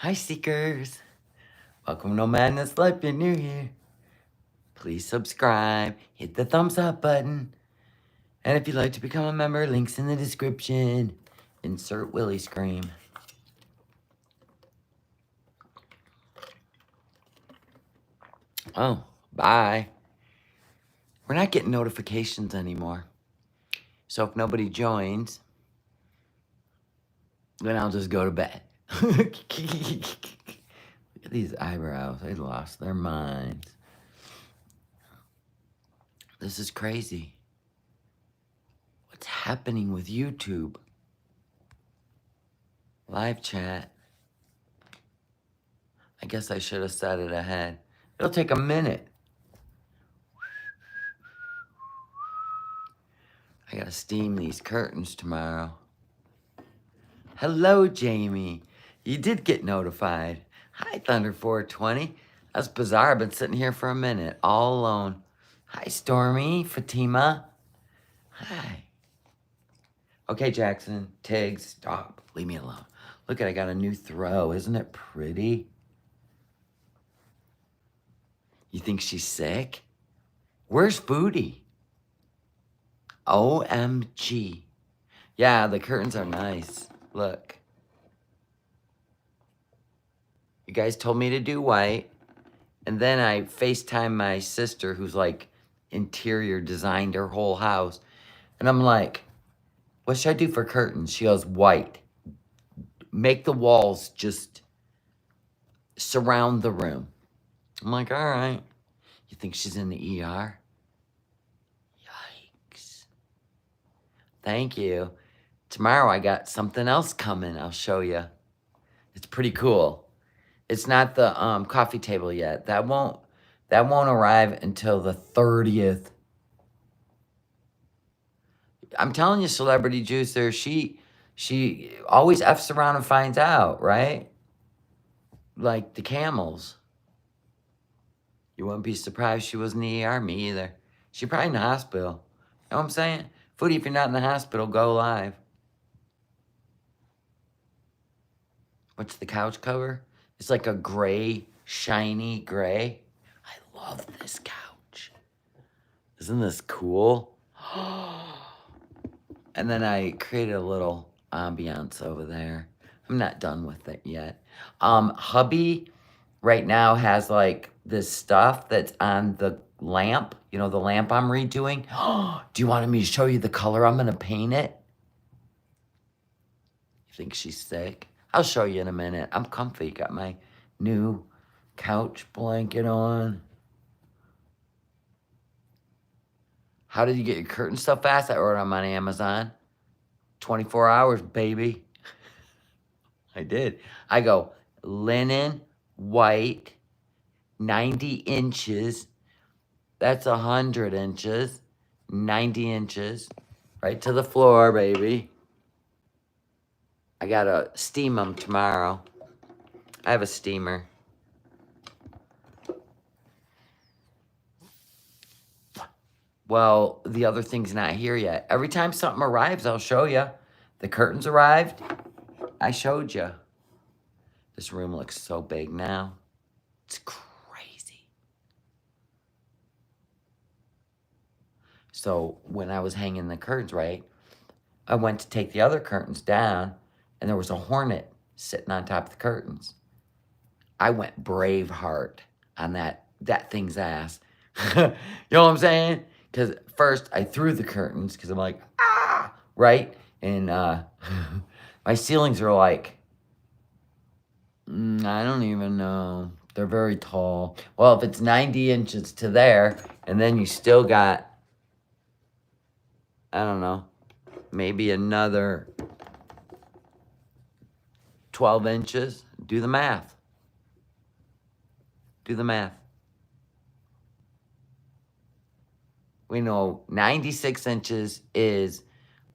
Hi, Seekers. Welcome to NOmadness Life. If you're new here, please subscribe, hit the thumbs up button, and if you'd like to become a member, links in the description. Insert Willie scream. Oh, bye. We're not getting notifications anymore. So if nobody joins, then I'll just go to bed. Look at these eyebrows. They lost their minds. This is crazy. What's happening with YouTube? Live chat. I guess I should have set it ahead. It'll take a minute. I gotta steam these curtains tomorrow. Hello, Jamie. You did get notified. Hi, Thunder 420. That's bizarre. I've been sitting here for a minute, all alone. Hi, Stormy, Fatima. Hi. Okay, Jackson, Tiggs, stop. Leave me alone. Look, I got a new throw. Isn't it pretty? You think she's sick? Where's Foodie? OMG. Yeah, the curtains are nice. Look. You guys told me to do white. And then I FaceTime my sister who's like interior designed her whole house. And I'm like, what should I do for curtains? She goes, white. Make the walls just surround the room. I'm like, all right. You think she's in the ER? Yikes. Thank you. Tomorrow I got something else coming. I'll show you. It's pretty cool. It's not the coffee table yet. That won't arrive until the 30th. I'm telling you, Celebrity Juicer, she always F's around and finds out, right? Like the camels. You wouldn't be surprised she was in the ER, me either. She probably in the hospital. You know what I'm saying? Foodie, if you're not in the hospital, go live. What's the couch cover? It's like a gray, shiny gray. I love this couch. Isn't this cool? And then I created a little ambiance over there. I'm not done with it yet. Hubby right now has like this stuff that's on the lamp. You know, the lamp I'm redoing. Do you want me to show you the color I'm gonna paint it? You think she's sick? I'll show you in a minute. I'm comfy. Got my new couch blanket on. How did you get your curtains so fast? I ordered them on Amazon. 24 hours, baby. I did. I go linen, white, 90 inches. That's 100 inches. 90 inches. Right to the floor, baby. I gotta steam them tomorrow. I have a steamer. Well, the other thing's not here yet. Every time something arrives, I'll show you. The curtains arrived. I showed you. This room looks so big now. It's crazy. So when I was hanging the curtains, right, I went to take the other curtains down, and there was a hornet sitting on top of the curtains. I went Braveheart on that thing's ass. You know what I'm saying? Because first I threw the curtains because I'm like, ah, right? And my ceilings are like, I don't even know. They're very tall. Well, if it's 90 inches to there, and then you still got, I don't know, maybe another 12 inches. Do the math. Do the math. We know 96 inches is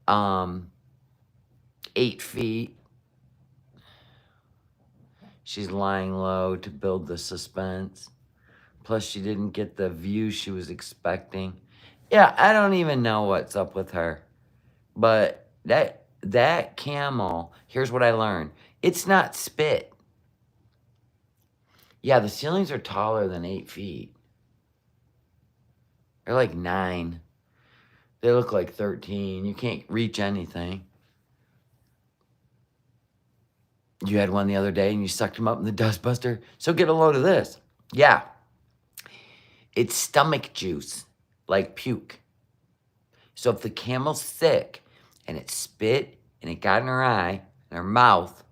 8 feet. She's lying low to build the suspense. Plus, she didn't get the view she was expecting. Yeah, I don't even know what's up with her. But that camel, here's what I learned. It's not spit. Yeah, the ceilings are taller than 8 feet. They're like 9. They look like 13. You can't reach anything. You had one the other day and you sucked them up in the dustbuster. So get a load of this. Yeah. It's stomach juice, like puke. So if the camel's sick and it spit and it got in her eye and her mouth,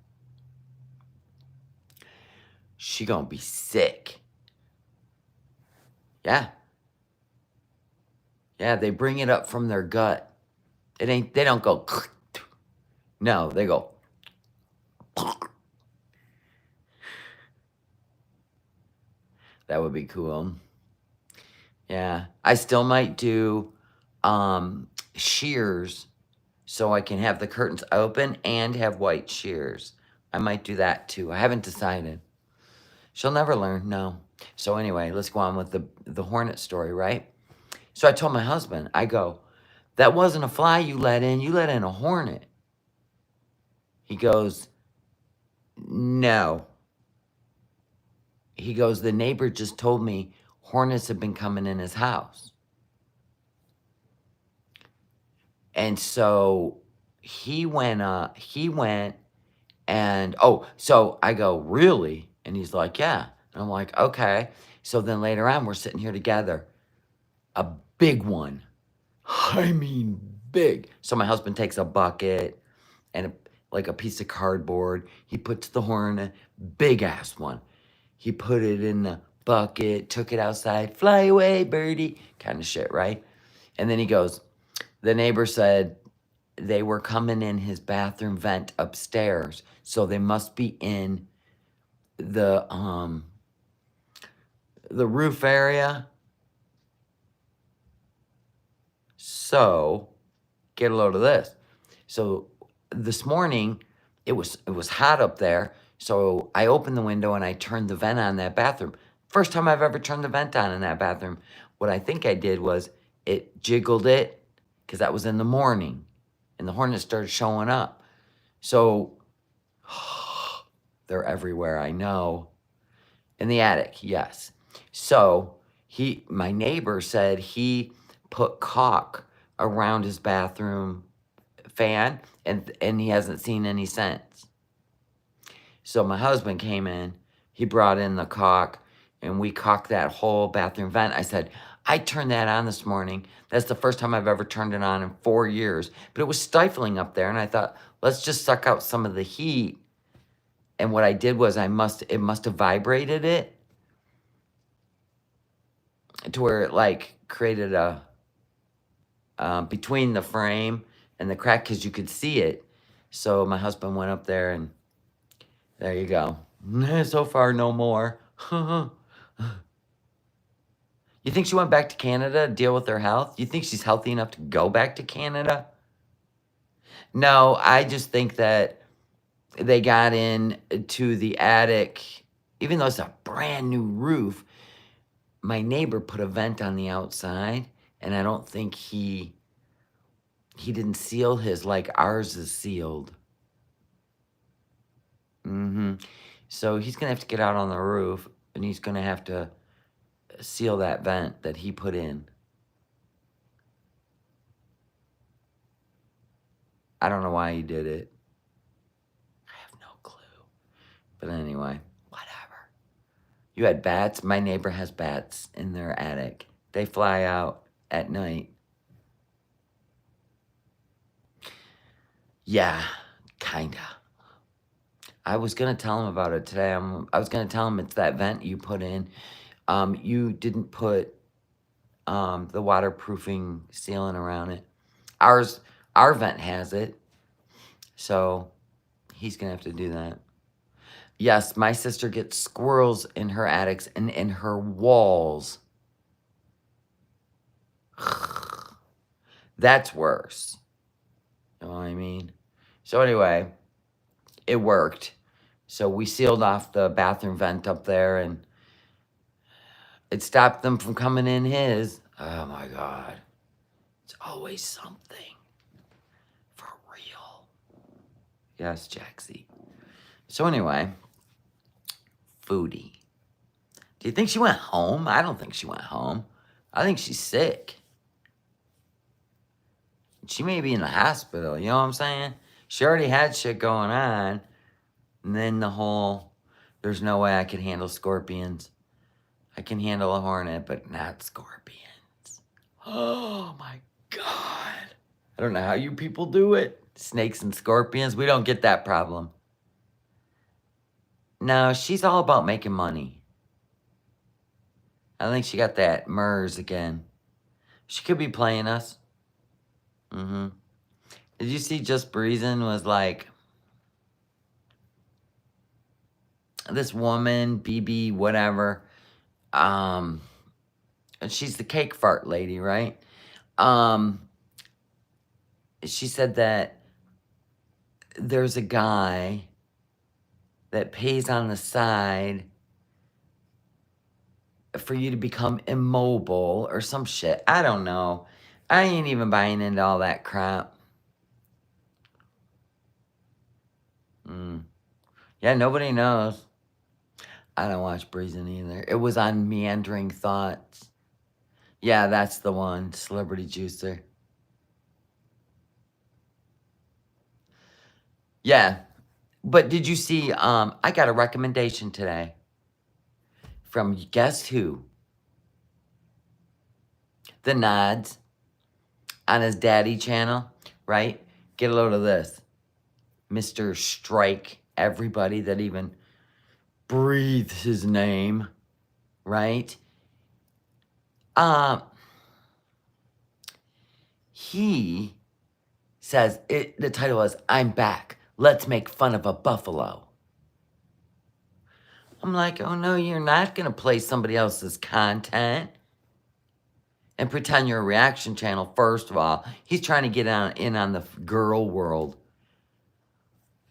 she gonna be sick. Yeah. Yeah, they bring it up from their gut. They don't go, no, they go. That would be cool. Yeah. I still might do shears so I can have the curtains open and have white shears. I might do that too. I haven't decided. She'll never learn, no. So anyway, let's go on with the hornet story, right? So I told my husband, I go, that wasn't a fly you let in a hornet. He goes, no. He goes, the neighbor just told me hornets have been coming in his house. And so he went and, oh, so I go, really? And he's like, yeah. And I'm like, okay. So then later on, we're sitting here together. A big one. I mean, big. So my husband takes a bucket and like a piece of cardboard. He puts the hornet, big ass one. He put it in the bucket, took it outside, fly away, birdie, kind of shit, right? And then he goes, the neighbor said they were coming in his bathroom vent upstairs, so they must be in the roof area. So, get a load of this. So this morning, it was hot up there. So I opened the window and I turned the vent on that bathroom. First time I've ever turned the vent on in that bathroom. What I think I did was it jiggled it because that was in the morning and the hornets started showing up. So they're everywhere, I know. In the attic, yes. So my neighbor said he put caulk around his bathroom fan and he hasn't seen any since. So my husband came in, he brought in the caulk and we caulked that whole bathroom vent. I said, I turned that on this morning. That's the first time I've ever turned it on in 4 years. But it was stifling up there and I thought, let's just suck out some of the heat. And what I did was it must have vibrated it to where it like created a, between the frame and the crack because you could see it. So my husband went up there and there you go. So far, no more. You think she went back to Canada to deal with her health? You think she's healthy enough to go back to Canada? No, I just think that they got in to the attic, even though it's a brand new roof. My neighbor put a vent on the outside, and I don't think he didn't seal his like ours is sealed. So he's gonna have to get out on the roof, and he's gonna have to seal that vent that he put in. I don't know why he did it. I have no clue. But anyway, whatever. You had bats? My neighbor has bats in their attic. They fly out at night. Yeah, kinda. I was gonna tell him about it today. I was gonna tell him it's that vent you put in. You didn't put the waterproofing sealant around it. Our vent has it, so he's gonna have to do that. Yes, my sister gets squirrels in her attics and in her walls. That's worse. You know what I mean? So anyway, it worked. So we sealed off the bathroom vent up there and it stopped them from coming in his. Oh my God. It's always something. For real. Yes, Jaxie. So anyway, Foodie. Do you think she went home? I don't think she went home. I think she's sick. She may be in the hospital, you know what I'm saying? She already had shit going on. And then the whole, there's no way I can handle scorpions. I can handle a hornet, but not scorpions. Oh my God. I don't know how you people do it. Snakes and scorpions, we don't get that problem. No, she's all about making money. I think she got that MERS again. She could be playing us. Mm-hmm. Did you see Just Breezin' was like, this woman, BB, whatever, and she's the cake fart lady, right? She said that there's a guy that pays on the side for you to become immobile or some shit. I don't know. I ain't even buying into all that crap. Yeah, nobody knows. I don't watch Breezin' either. It was on Meandering Thoughts. Yeah, that's the one. Celebrity Juicer. Yeah. But did you see, I got a recommendation today from guess who? The Nods on his daddy channel, right? Get a load of this. Mr. Strike, everybody that even breathes his name, right? He says, the title is, I'm back. Let's make fun of a buffalo. I'm like, oh no, you're not going to play somebody else's content and pretend you're a reaction channel, first of all. He's trying to get in on the girl world.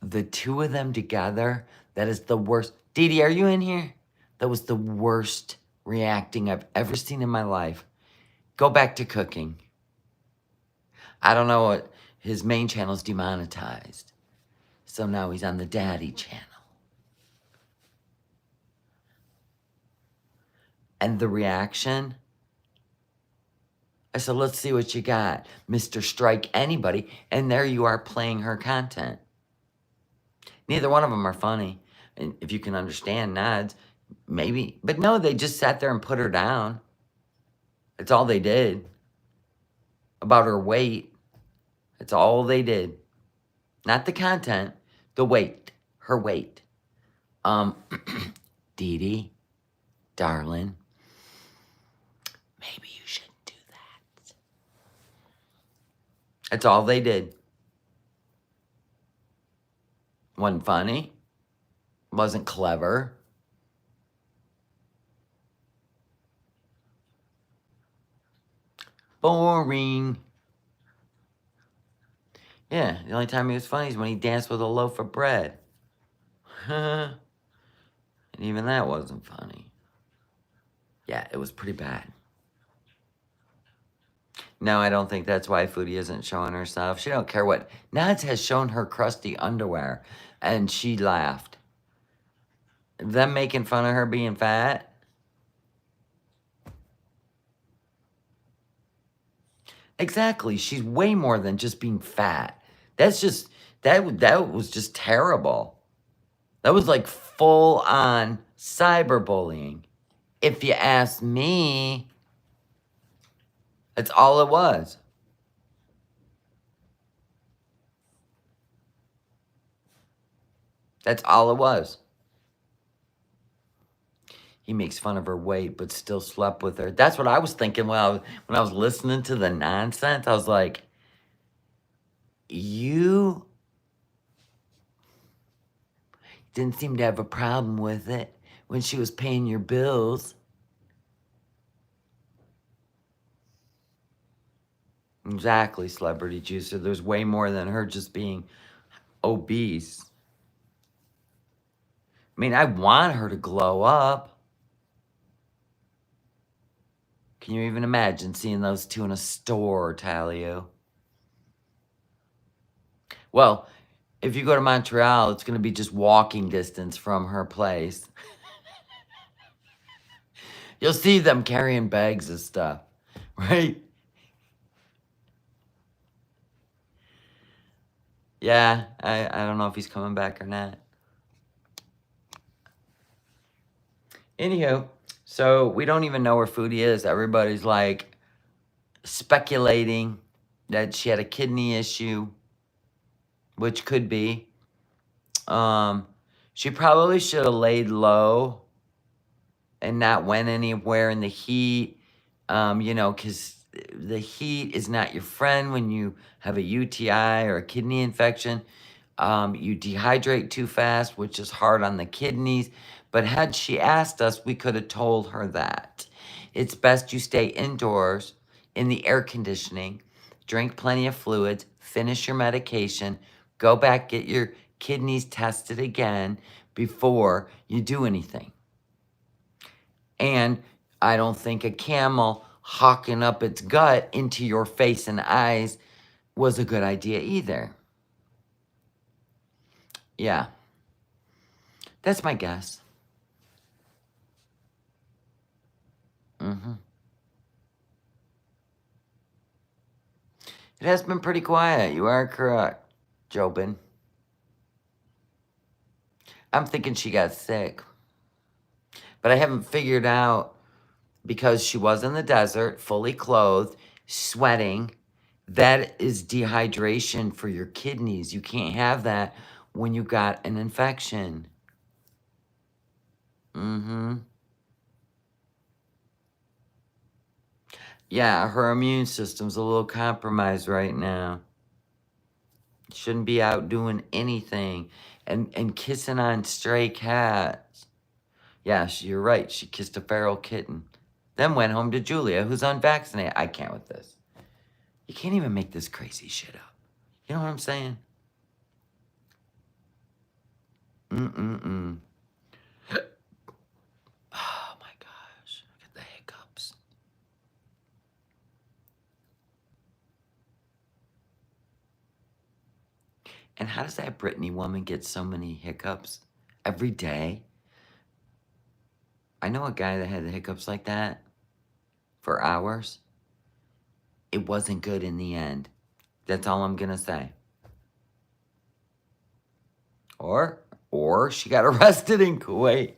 The two of them together, that is the worst. Dee Dee, are you in here? That was the worst reacting I've ever seen in my life. Go back to cooking. I don't know what, his main channel's demonetized. So now he's on the daddy channel. And the reaction, I said, let's see what you got. Mr. Strike Anybody. And there you are playing her content. Neither one of them are funny. And if you can understand Nods, maybe. But no, they just sat there and put her down. That's all they did. About her weight. That's all they did. Not the content. The weight. Her weight. Dee Dee, darling, maybe you shouldn't do that. That's all they did. Wasn't funny. Wasn't clever. Boring. Yeah, the only time he was funny is when he danced with a loaf of bread. And even that wasn't funny. Yeah, it was pretty bad. No, I don't think that's why Foodie isn't showing herself. She don't care what. Nads has shown her crusty underwear, and she laughed. Them making fun of her being fat? Exactly. She's way more than just being fat. That's just, that was just terrible. That was like full on cyberbullying. If you ask me, that's all it was. That's all it was. He makes fun of her weight, but still slept with her. That's what I was thinking when I was listening to the nonsense. I was like, you didn't seem to have a problem with it when she was paying your bills. Exactly, Celebrity Juicer. There's way more than her just being obese. I mean, I want her to glow up. Can you even imagine seeing those two in a store, Talio? Well, if you go to Montreal, it's going to be just walking distance from her place. You'll see them carrying bags of stuff, right? Yeah, I don't know if he's coming back or not. Anywho, so we don't even know where Foodie is. Everybody's like speculating that she had a kidney issue, which could be. She probably should have laid low and not went anywhere in the heat, you know, because the heat is not your friend when you have a UTI or a kidney infection. You dehydrate too fast, which is hard on the kidneys. But had she asked us, we could have told her that. It's best you stay indoors in the air conditioning, drink plenty of fluids, finish your medication, go back, get your kidneys tested again before you do anything. And I don't think a camel hawking up its gut into your face and eyes was a good idea either. Yeah. That's my guess. It has been pretty quiet. You are correct, Jobin. I'm thinking she got sick. But I haven't figured out, because she was in the desert, fully clothed, sweating. That is dehydration for your kidneys. You can't have that when you got an infection. Yeah, her immune system's a little compromised right now. Shouldn't be out doing anything and kissing on stray cats. Yeah, you're right. She kissed a feral kitten. Then went home to Julia, who's unvaccinated. I can't with this. You can't even make this crazy shit up. You know what I'm saying? Oh my gosh. Look at the hiccups. And how does that Brittany woman get so many hiccups every day? I know a guy that had the hiccups like that for hours. It wasn't good in the end. That's all I'm gonna say. Or she got arrested in Kuwait.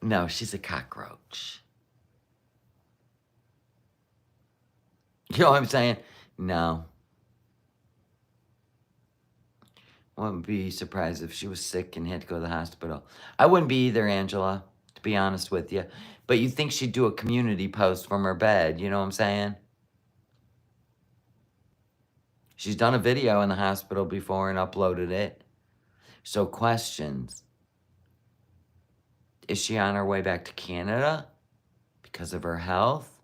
No, she's a cockroach. You know what I'm saying? No. I wouldn't be surprised if she was sick and had to go to the hospital. I wouldn't be either, Angela, to be honest with you. But you'd think she'd do a community post from her bed, you know what I'm saying? She's done a video in the hospital before and uploaded it. So questions. Is she on her way back to Canada because of her health?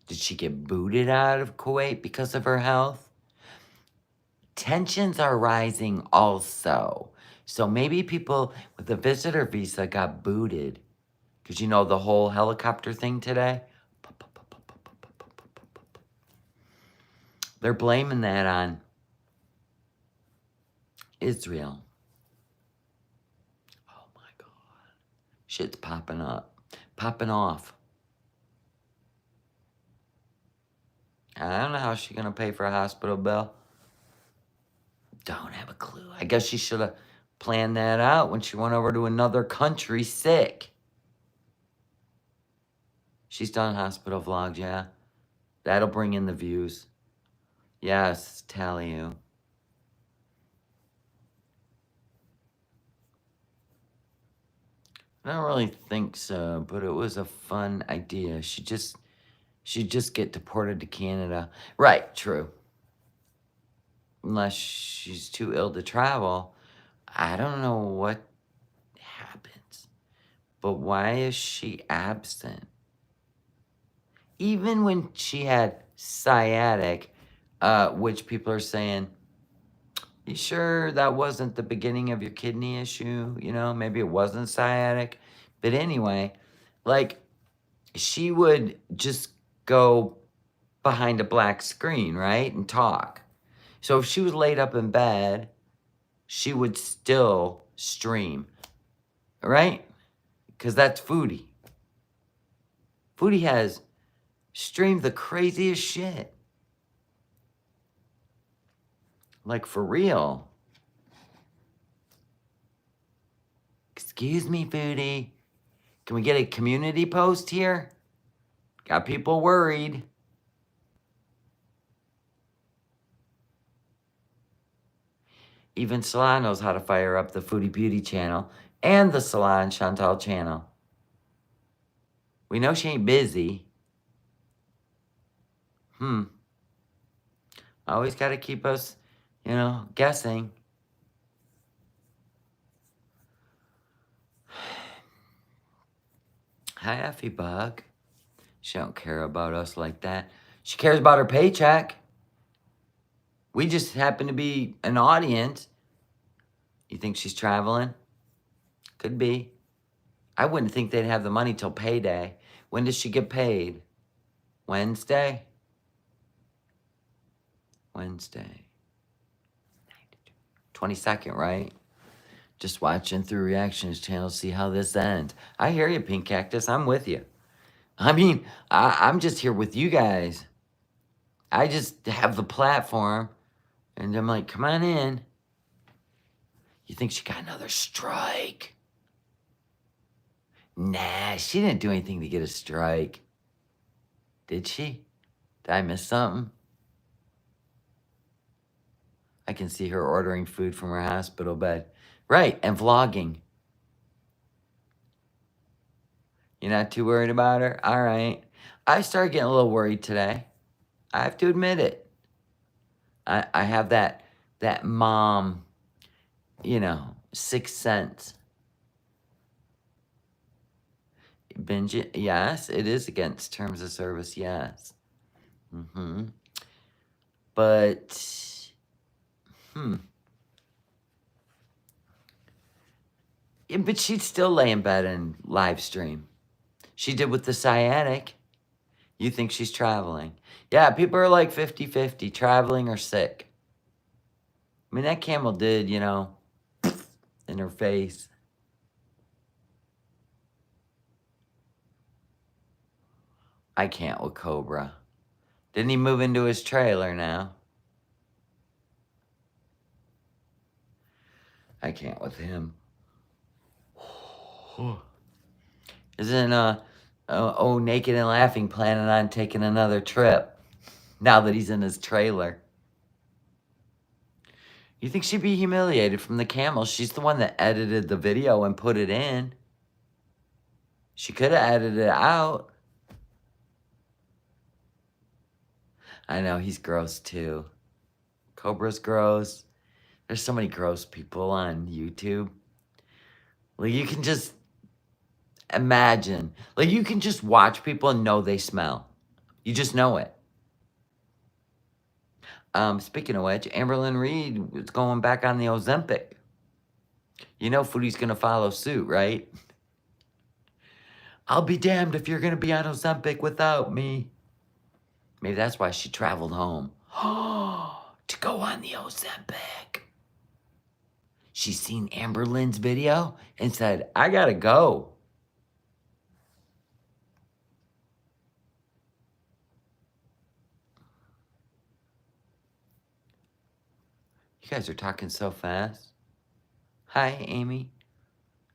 Did she get booted out of Kuwait because of her health? Tensions are rising also. So maybe people with a visitor visa got booted. Because you know the whole helicopter thing today? They're blaming that on Israel. Oh my God. Shit's popping up. Popping off. I don't know how she's going to pay for a hospital bill. Don't have a clue. I guess she should have planned that out when she went over to another country sick. She's done hospital vlogs, yeah. That'll bring in the views. Yes, tell you. I don't really think so, but it was a fun idea. She'd just get deported to Canada. Right, true. Unless she's too ill to travel. I don't know what happens. But why is she absent? Even when she had sciatic, which people are saying, you sure that wasn't the beginning of your kidney issue? You know, maybe it wasn't sciatic. But anyway, like, she would just go behind a black screen, right? And talk. So if she was laid up in bed, she would still stream, right? Because that's Foodie. Foodie has streamed the craziest shit. Like, for real. Excuse me, Foodie. Can we get a community post here? Got people worried. Even Salon knows how to fire up the Foodie Beauty channel and the Salon Chantal channel. We know she ain't busy. Always got to keep us, guessing. Hi, Effie Bug. She don't care about us like that. She cares about her paycheck. We just happen to be an audience. You think she's traveling? Could be. I wouldn't think they'd have the money till payday. When does she get paid? Wednesday? Wednesday. 22nd, right? Just watching through reactions channels, see how this ends. I hear you, Pink Cactus. I'm with you. I mean, I'm just here with you guys. I just have the platform, and I'm like, come on in. You think she got another strike? Nah, she didn't do anything to get a strike. Did she? Did I miss something? I can see her ordering food from her hospital bed. Right, and vlogging. You're not too worried about her? All right. I started getting a little worried today. I have to admit it. I have that mom, sixth sense. Binge it? Yes, it is against terms of service, yes. But, Yeah, but she'd still lay in bed and live stream. She did with the sciatic. You think she's traveling. Yeah, people are like 50-50, traveling or sick. I mean, that camel did, in her face. I can't with Cobra. Didn't he move into his trailer now? I can't with him. Isn't Naked and Laughing planning on taking another trip now that he's in his trailer? You think she'd be humiliated from the camel? She's the one that edited the video and put it in. She could have edited it out. I know, he's gross too. Cobra's gross. There's so many gross people on YouTube. Like, you can just imagine. Like, you can just watch people and know they smell. You just know it. Speaking of which, Amberlynn Reed is going back on the Ozempic. You know Foodie's going to follow suit, right? I'll be damned if you're going to be on Ozempic without me. Maybe that's why she traveled home. To go on the Ozempic. She's seen Amberlynn's video and said, I gotta go. You guys are talking so fast. Hi, Amy.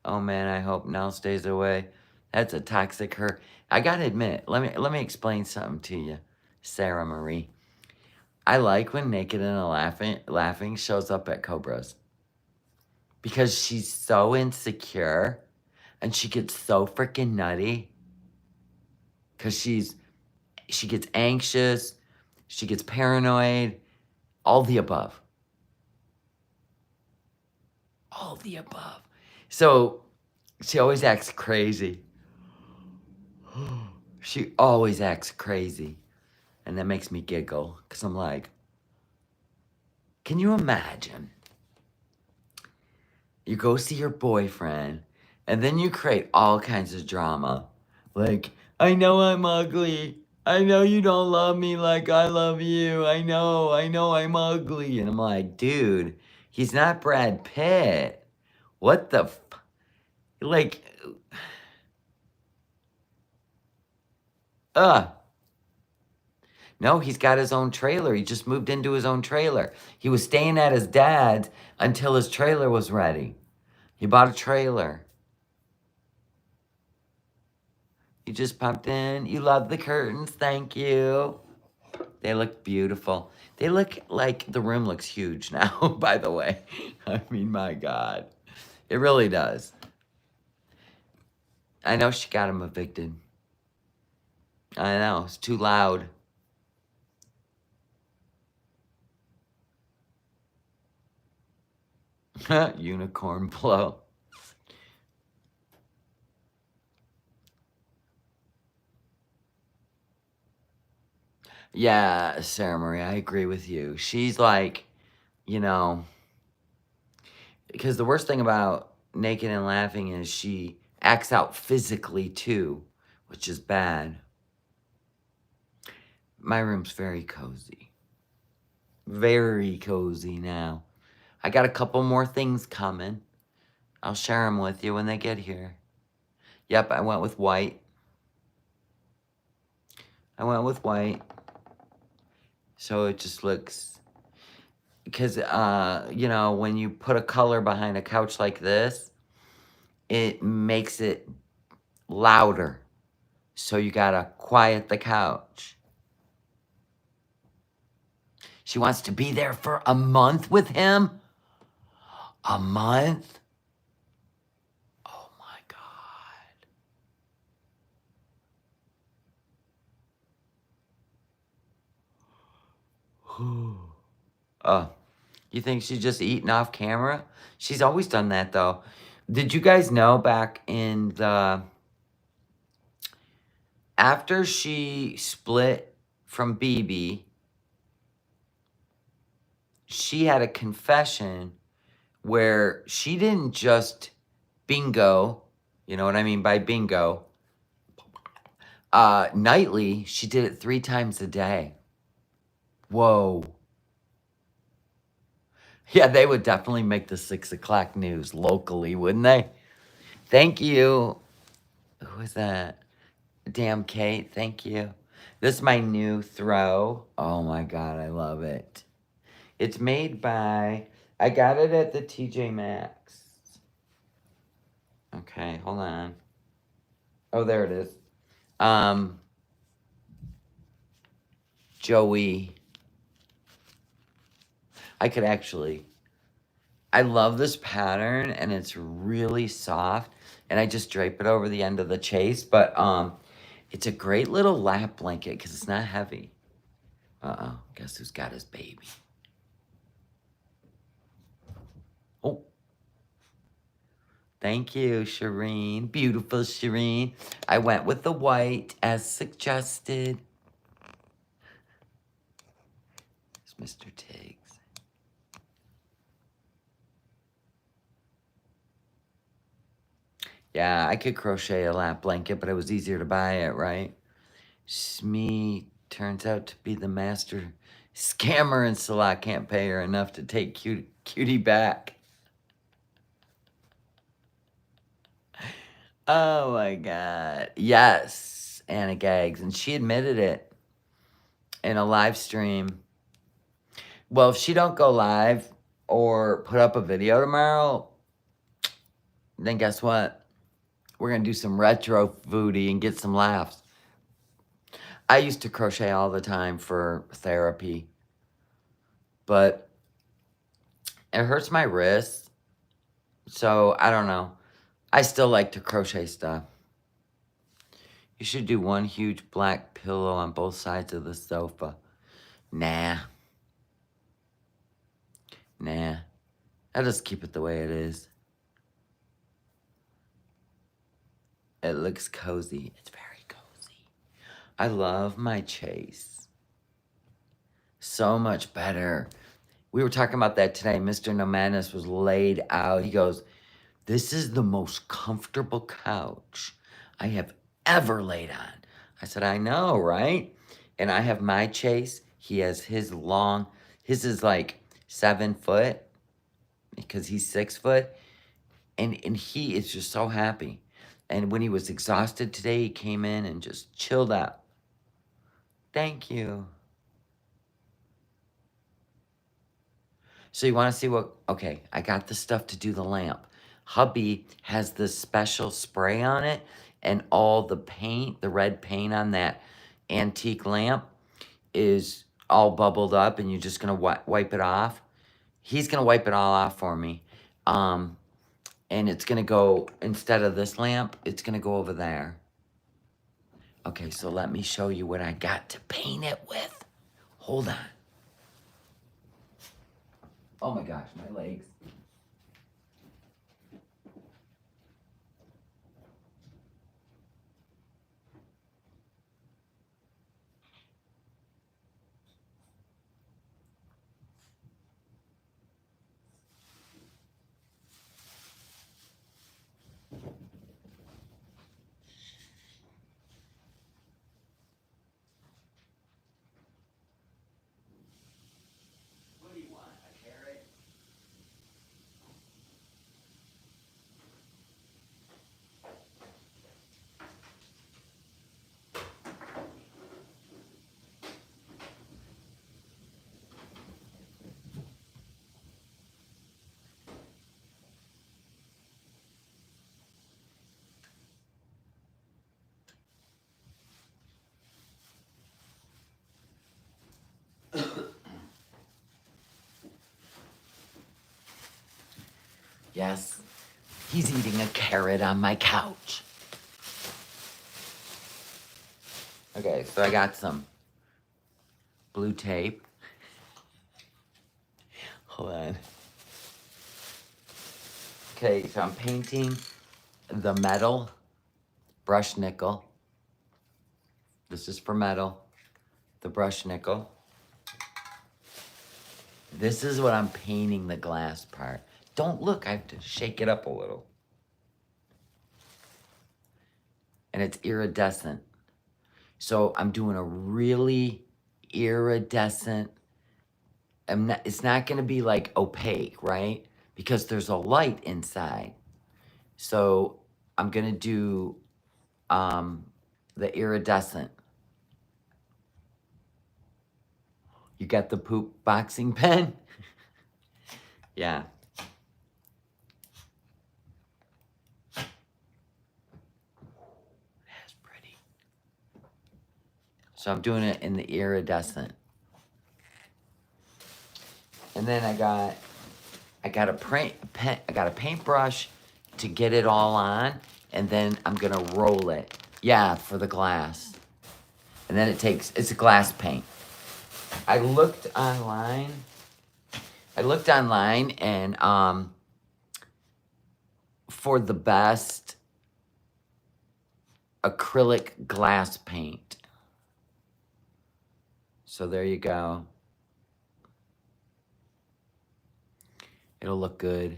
Oh man, I hope Nell stays away. That's a toxic her. I gotta admit, let me explain something to you, Sarah Marie. I like when Naked and Laughing shows up at Cobra's. Because she's so insecure and she gets so freaking nutty. Because she gets anxious, she gets paranoid, all the above. All the above. So she always acts crazy. She always acts crazy. And that makes me giggle. Because I'm like, can you imagine? You go see your boyfriend, and then you create all kinds of drama. Like, I know I'm ugly. I know you don't love me like I love you. I know I'm ugly. And I'm like, dude, he's not Brad Pitt. What the, like, No, he's got his own trailer. He just moved into his own trailer. He was staying at his dad's until his trailer was ready. He bought a trailer. You just popped in. You love the curtains. Thank you. They look beautiful. They look like the room looks huge now, by the way. I mean, my God. It really does. I know she got him evicted. I know. It's too loud. Unicorn blow. Yeah, Sarah Marie, I agree with you. She's like, you know, because the worst thing about Naked and Laughing is she acts out physically too, which is bad. My room's very cozy. Very cozy now. I got a couple more things coming. I'll share them with you when they get here. Yep, I went with white. I went with white. So it just looks... Because, you know, when you put a color behind a couch like this, it makes it louder. So you gotta quiet the couch. She wants to be there for a month with him? A month? Oh my God. You think she's just eating off camera? She's always done that, though. Did you guys know back in the... After she split from BB, she had a confession where she didn't just bingo, you know what I mean by bingo, nightly, she did it 3 times a day. Whoa. Yeah, they would definitely make the 6 o'clock news locally, wouldn't they? Thank you. Who is that? Damn Kate, thank you. This is my new throw. Oh my God, I love it. It's made by, I got it at the TJ Maxx. Okay, hold on. Oh, there it is. Joey. I could actually, I love this pattern and it's really soft and I just drape it over the end of the chase, but it's a great little lap blanket because it's not heavy. Uh-oh, guess who's got his baby? Oh. Thank you, Shireen. Beautiful Shireen. I went with the white as suggested. It's Mr. Tiggs. Yeah, I could crochet a lap blanket, but it was easier to buy it, right? Smee turns out to be the master scammer and Salah can't pay her enough to take Cutie back. Oh my God. Yes, Anna Gags. And she admitted it in a live stream. Well, if she don't go live or put up a video tomorrow, then guess what? We're going to do some retro foodie and get some laughs. I used to crochet all the time for therapy, but it hurts my wrists. So I don't know. I still like to crochet stuff. You should do one huge black pillow on both sides of the sofa. Nah. Nah. I'll just keep it the way it is. It looks cozy. It's very cozy. I love my chase. So much better. We were talking about that today. Mr. NOmadness was laid out. He goes, this is the most comfortable couch I have ever laid on. I said, I know, right? And I have my chase. He has his long, his is like 7 foot because he's 6 foot. And he is just so happy. And when he was exhausted today, he came in and just chilled out. Thank you. So you want to see what, okay, I got the stuff to do the lamp. Hubby has this special spray on it, and all the paint, the red paint on that antique lamp is all bubbled up, and you're just going to wipe it off. He's going to wipe it all off for me. And it's going to go, instead of this lamp, it's going to go over there. Okay, so let me show you what I got to paint it with. Hold on. Oh my gosh, my legs. What do you want, a carrot? Yes, he's eating a carrot on my couch. Okay, so I got some blue tape. Hold on. Okay, so I'm painting the metal brush nickel. This is for metal, the brush nickel. This is what I'm painting the glass part. Don't look, I have to shake it up a little. And it's iridescent. So I'm doing a really iridescent, it's not gonna be like opaque, right? Because there's a light inside. So I'm gonna do the iridescent. You got the poop boxing pen? Yeah. That's pretty. So I'm doing it in the iridescent. And then I got a paintbrush to get it all on, and then I'm gonna roll it. Yeah, for the glass. And then it's a glass paint. I looked online and for the best acrylic glass paint. So there you go. It'll look good.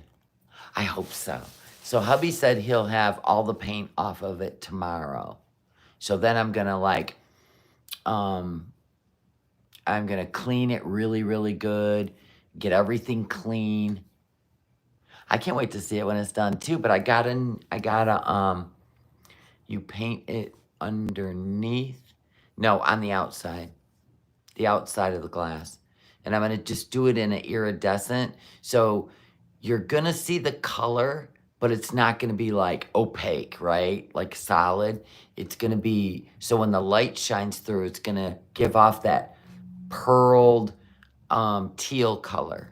I hope so. So hubby said he'll have all the paint off of it tomorrow. So then I'm gonna I'm gonna clean it really, really good, get everything clean. I can't wait to see it when it's done too, but I gotta, you paint it underneath. No, on the outside of the glass. And I'm gonna just do it in an iridescent. So you're gonna see the color, but it's not gonna be like opaque, right? Like solid. It's gonna be, so when the light shines through, it's gonna give off that pearled teal color.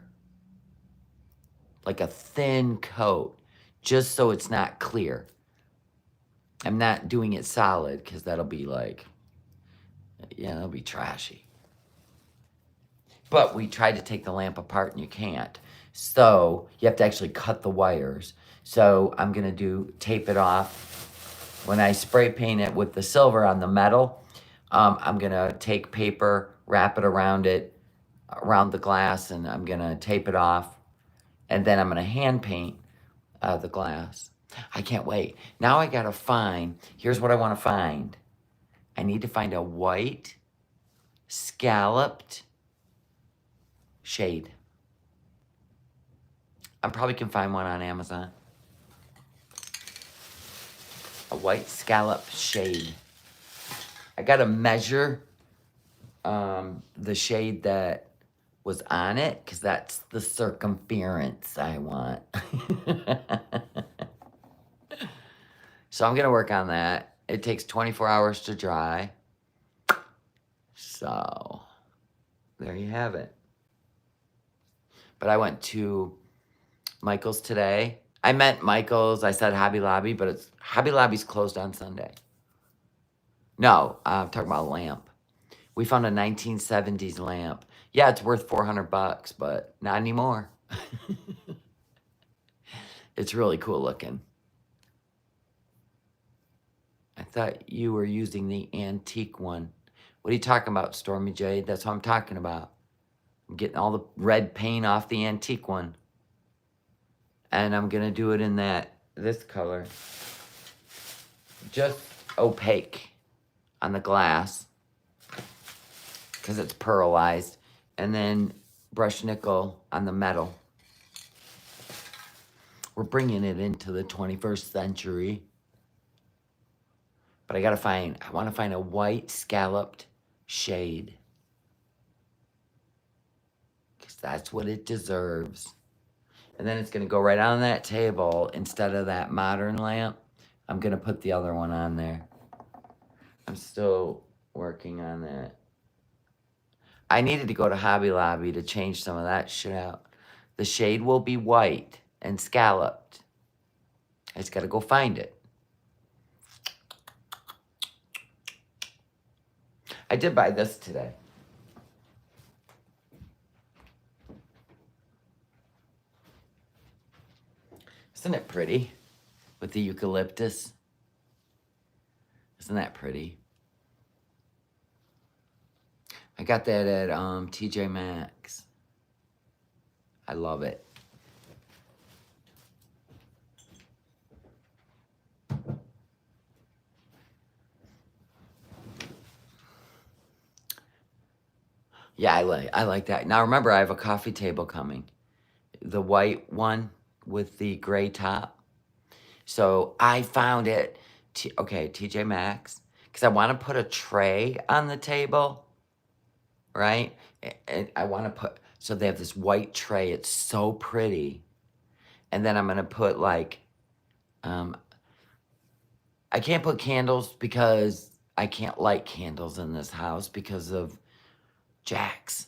Like a thin coat, just so it's not clear. I'm not doing it solid because that'll be like, yeah, that'll be trashy. But we tried to take the lamp apart and you can't. So you have to actually cut the wires. So I'm gonna tape it off. When I spray paint it with the silver on the metal, I'm gonna take paper, wrap it around the glass, and I'm gonna tape it off. And then I'm gonna hand paint the glass. I can't wait. Now I gotta find, here's what I wanna find. I need to find a white, scalloped shade. I probably can find one on Amazon. A white scallop shade. I gotta measure the shade that was on it, because that's the circumference I want. So I'm going to work on that. It takes 24 hours to dry. So there you have it. But I went to Michael's today. I meant Michael's. I said Hobby Lobby, but Hobby Lobby's closed on Sunday. No, I'm talking about a lamp. We found a 1970s lamp. Yeah, it's worth $400, but not anymore. It's really cool looking. I thought you were using the antique one. What are you talking about, Stormy Jade? That's what I'm talking about. I'm getting all the red paint off the antique one. And I'm going to do it in this color. Just opaque on the glass, because it's pearlized. And then brushed nickel on the metal. We're bringing it into the 21st century. But I want to find a white scalloped shade. Because that's what it deserves. And then it's going to go right on that table. Instead of that modern lamp, I'm going to put the other one on there. I'm still working on that. I needed to go to Hobby Lobby to change some of that shit out. The shade will be white and scalloped. I just got to go find it. I did buy this today. Isn't it pretty? With the eucalyptus. Isn't that pretty? I got that at TJ Maxx. I love it. Yeah, I like that. Now remember, I have a coffee table coming. The white one with the gray top. So I found it, TJ Maxx, because I want to put a tray on the table, right? And I want to put, so they have this white tray. It's so pretty. And then I'm going to put like, I can't put candles because I can't light candles in this house because of Jax.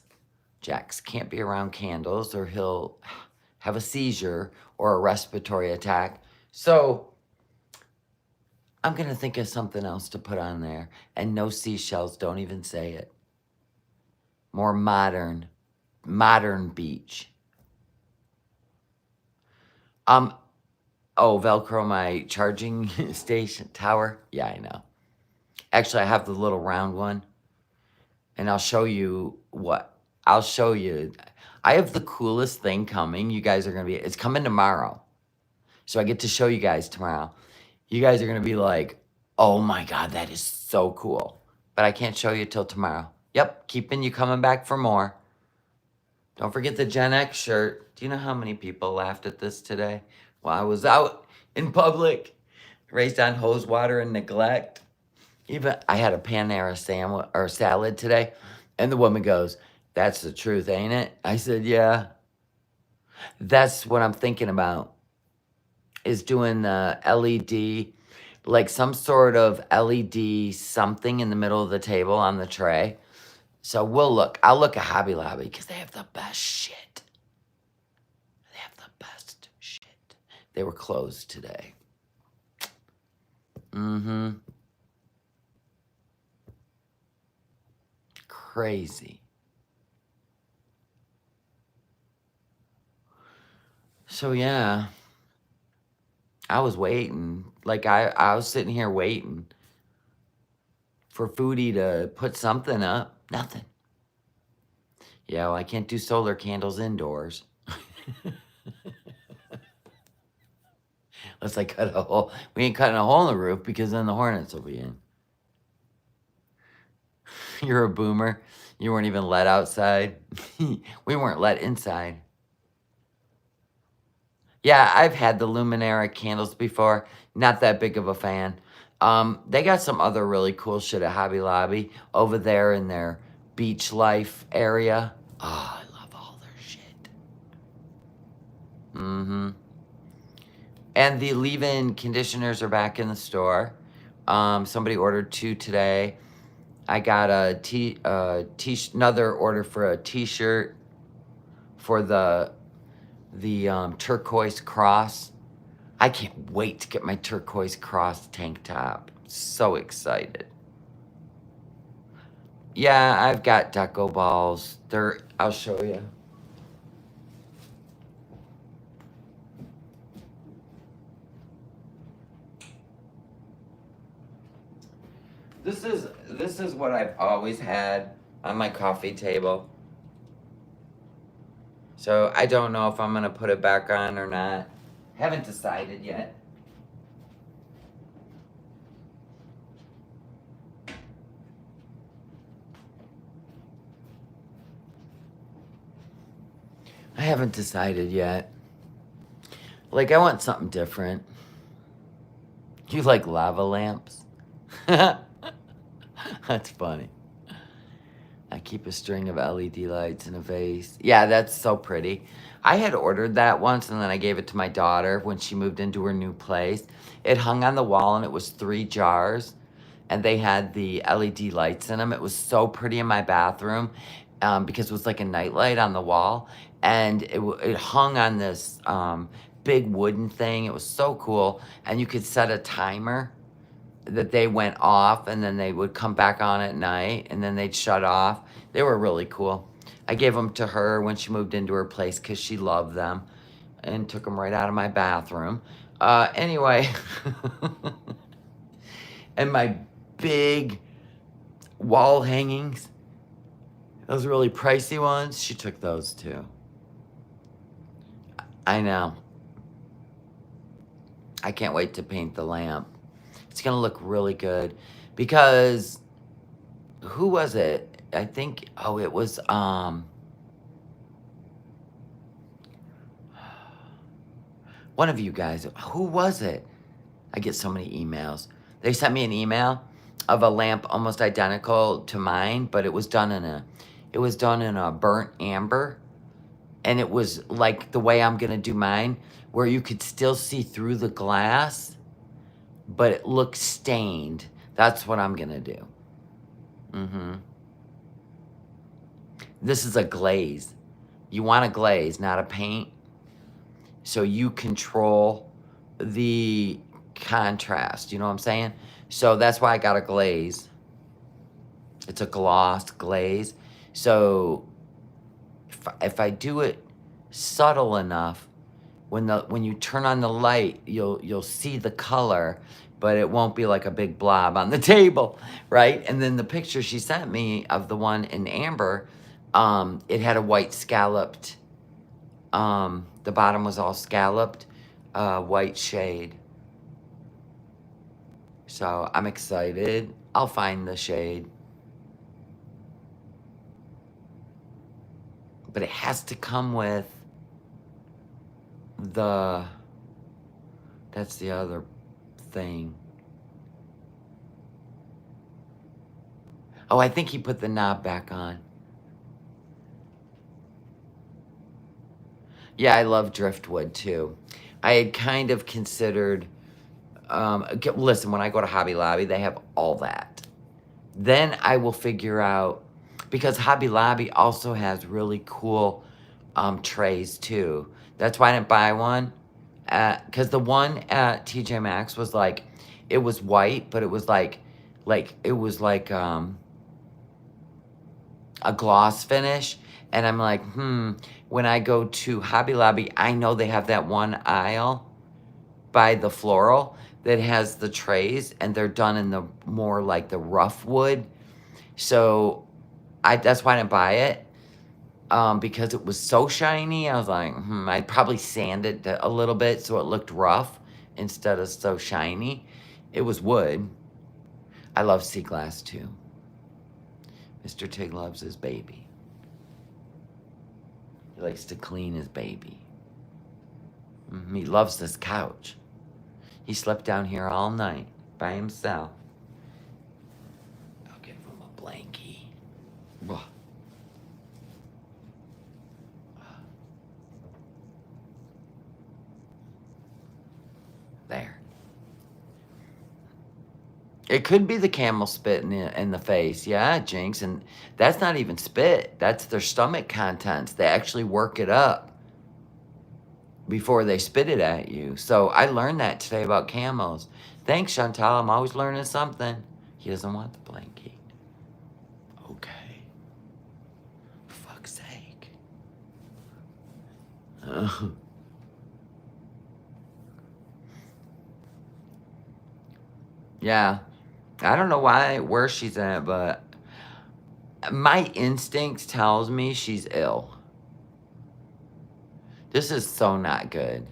Jax can't be around candles or he'll have a seizure or a respiratory attack. So I'm going to think of something else to put on there. And no seashells, don't even say it. More modern beach. Velcro my charging station tower. Yeah, I know. Actually, I have the little round one. And I'll show you what. I'll show you. I have the coolest thing coming. You guys are going to be, it's coming tomorrow. So I get to show you guys tomorrow. You guys are going to be like, oh my God, that is so cool. But I can't show you till tomorrow. Yep, keeping you coming back for more. Don't forget the Gen X shirt. Do you know how many people laughed at this today? While I was out in public, raised on hose water and neglect. Even I had a Panera sandwich or salad today, and the woman goes, "That's the truth, ain't it?" I said, "Yeah." That's what I'm thinking about, is doing the LED, like some sort of LED something in the middle of the table on the tray. So I'll look at Hobby Lobby because they have the best shit. They have the best shit. They were closed today. Crazy. So yeah, I was waiting. Like I was sitting here waiting for Foodie to put something up. Nothing. Yeah, well, I can't do solar candles indoors. Unless I cut a hole. We ain't cutting a hole in the roof because then the hornets will be in. You're a boomer. You weren't even let outside. We weren't let inside. Yeah, I've had the Luminara candles before. Not that big of a fan. They got some other really cool shit at Hobby Lobby over there in their beach life area. Oh, I love all their shit. Mm-hmm. And the leave-in conditioners are back in the store. Somebody ordered 2 today. I got another order for a t-shirt for the turquoise cross. I can't wait to get my turquoise cross tank top. So excited. Yeah, I've got deco balls. I'll show you. This is what I've always had on my coffee table. So I don't know if I'm gonna put it back on or not. Haven't decided yet. I haven't decided yet. Like, I want something different. You like lava lamps? That's funny. I keep a string of LED lights in a vase. Yeah, that's so pretty. I had ordered that once and then I gave it to my daughter when she moved into her new place. It hung on the wall and it was 3 jars and they had the LED lights in them. It was so pretty in my bathroom because it was like a nightlight on the wall and it hung on this big wooden thing. It was so cool and you could set a timer that they went off and then they would come back on at night and then they'd shut off. They were really cool. I gave them to her when she moved into her place because she loved them and took them right out of my bathroom. Anyway, and my big wall hangings, those really pricey ones, she took those too. I know. I can't wait to paint the lamp. It's gonna look really good because who was it? I think, oh, it was, one of you guys. Who was it? I get so many emails. They sent me an email of a lamp almost identical to mine, but it was done in a burnt amber. And it was like the way I'm gonna do mine, where you could still see through the glass, but it looks stained. That's what I'm gonna do. Mm-hmm. This is a glaze. You want a glaze, not a paint. So you control the contrast, you know what I'm saying? So that's why I got a glaze. It's a gloss glaze. So if I do it subtle enough, when you turn on the light, you'll see the color, but it won't be like a big blob on the table, right? And then the picture she sent me of the one in amber, it had a white scalloped, the bottom was all scalloped, white shade. So I'm excited. I'll find the shade. But it has to come with that's the other thing. Oh, I think he put the knob back on. Yeah, I love driftwood too. I had kind of considered, listen, when I go to Hobby Lobby, they have all that. Then I will figure out, because Hobby Lobby also has really cool trays too. That's why I didn't buy one. Because the one at TJ Maxx was like, it was white, but it was like it was like a gloss finish. And I'm like, when I go to Hobby Lobby, I know they have that one aisle by the floral that has the trays and they're done in the more like the rough wood. So that's why I didn't buy it. Because it was so shiny, I was like, I'd probably sand it a little bit so it looked rough instead of so shiny. It was wood. I love sea glass too. Mr. Tig loves his baby. He likes to clean his baby. He loves this couch. He slept down here all night by himself. I'll give him a blankie. There. It could be the camel spit in the face. Yeah, Jinx. And that's not even spit. That's their stomach contents. They actually work it up before they spit it at you. So I learned that today about camels. Thanks, Chantal. I'm always learning something. He doesn't want the blankie. Okay. For fuck's sake. Yeah. I don't know where she's at, but my instincts tells me she's ill. This is so not good.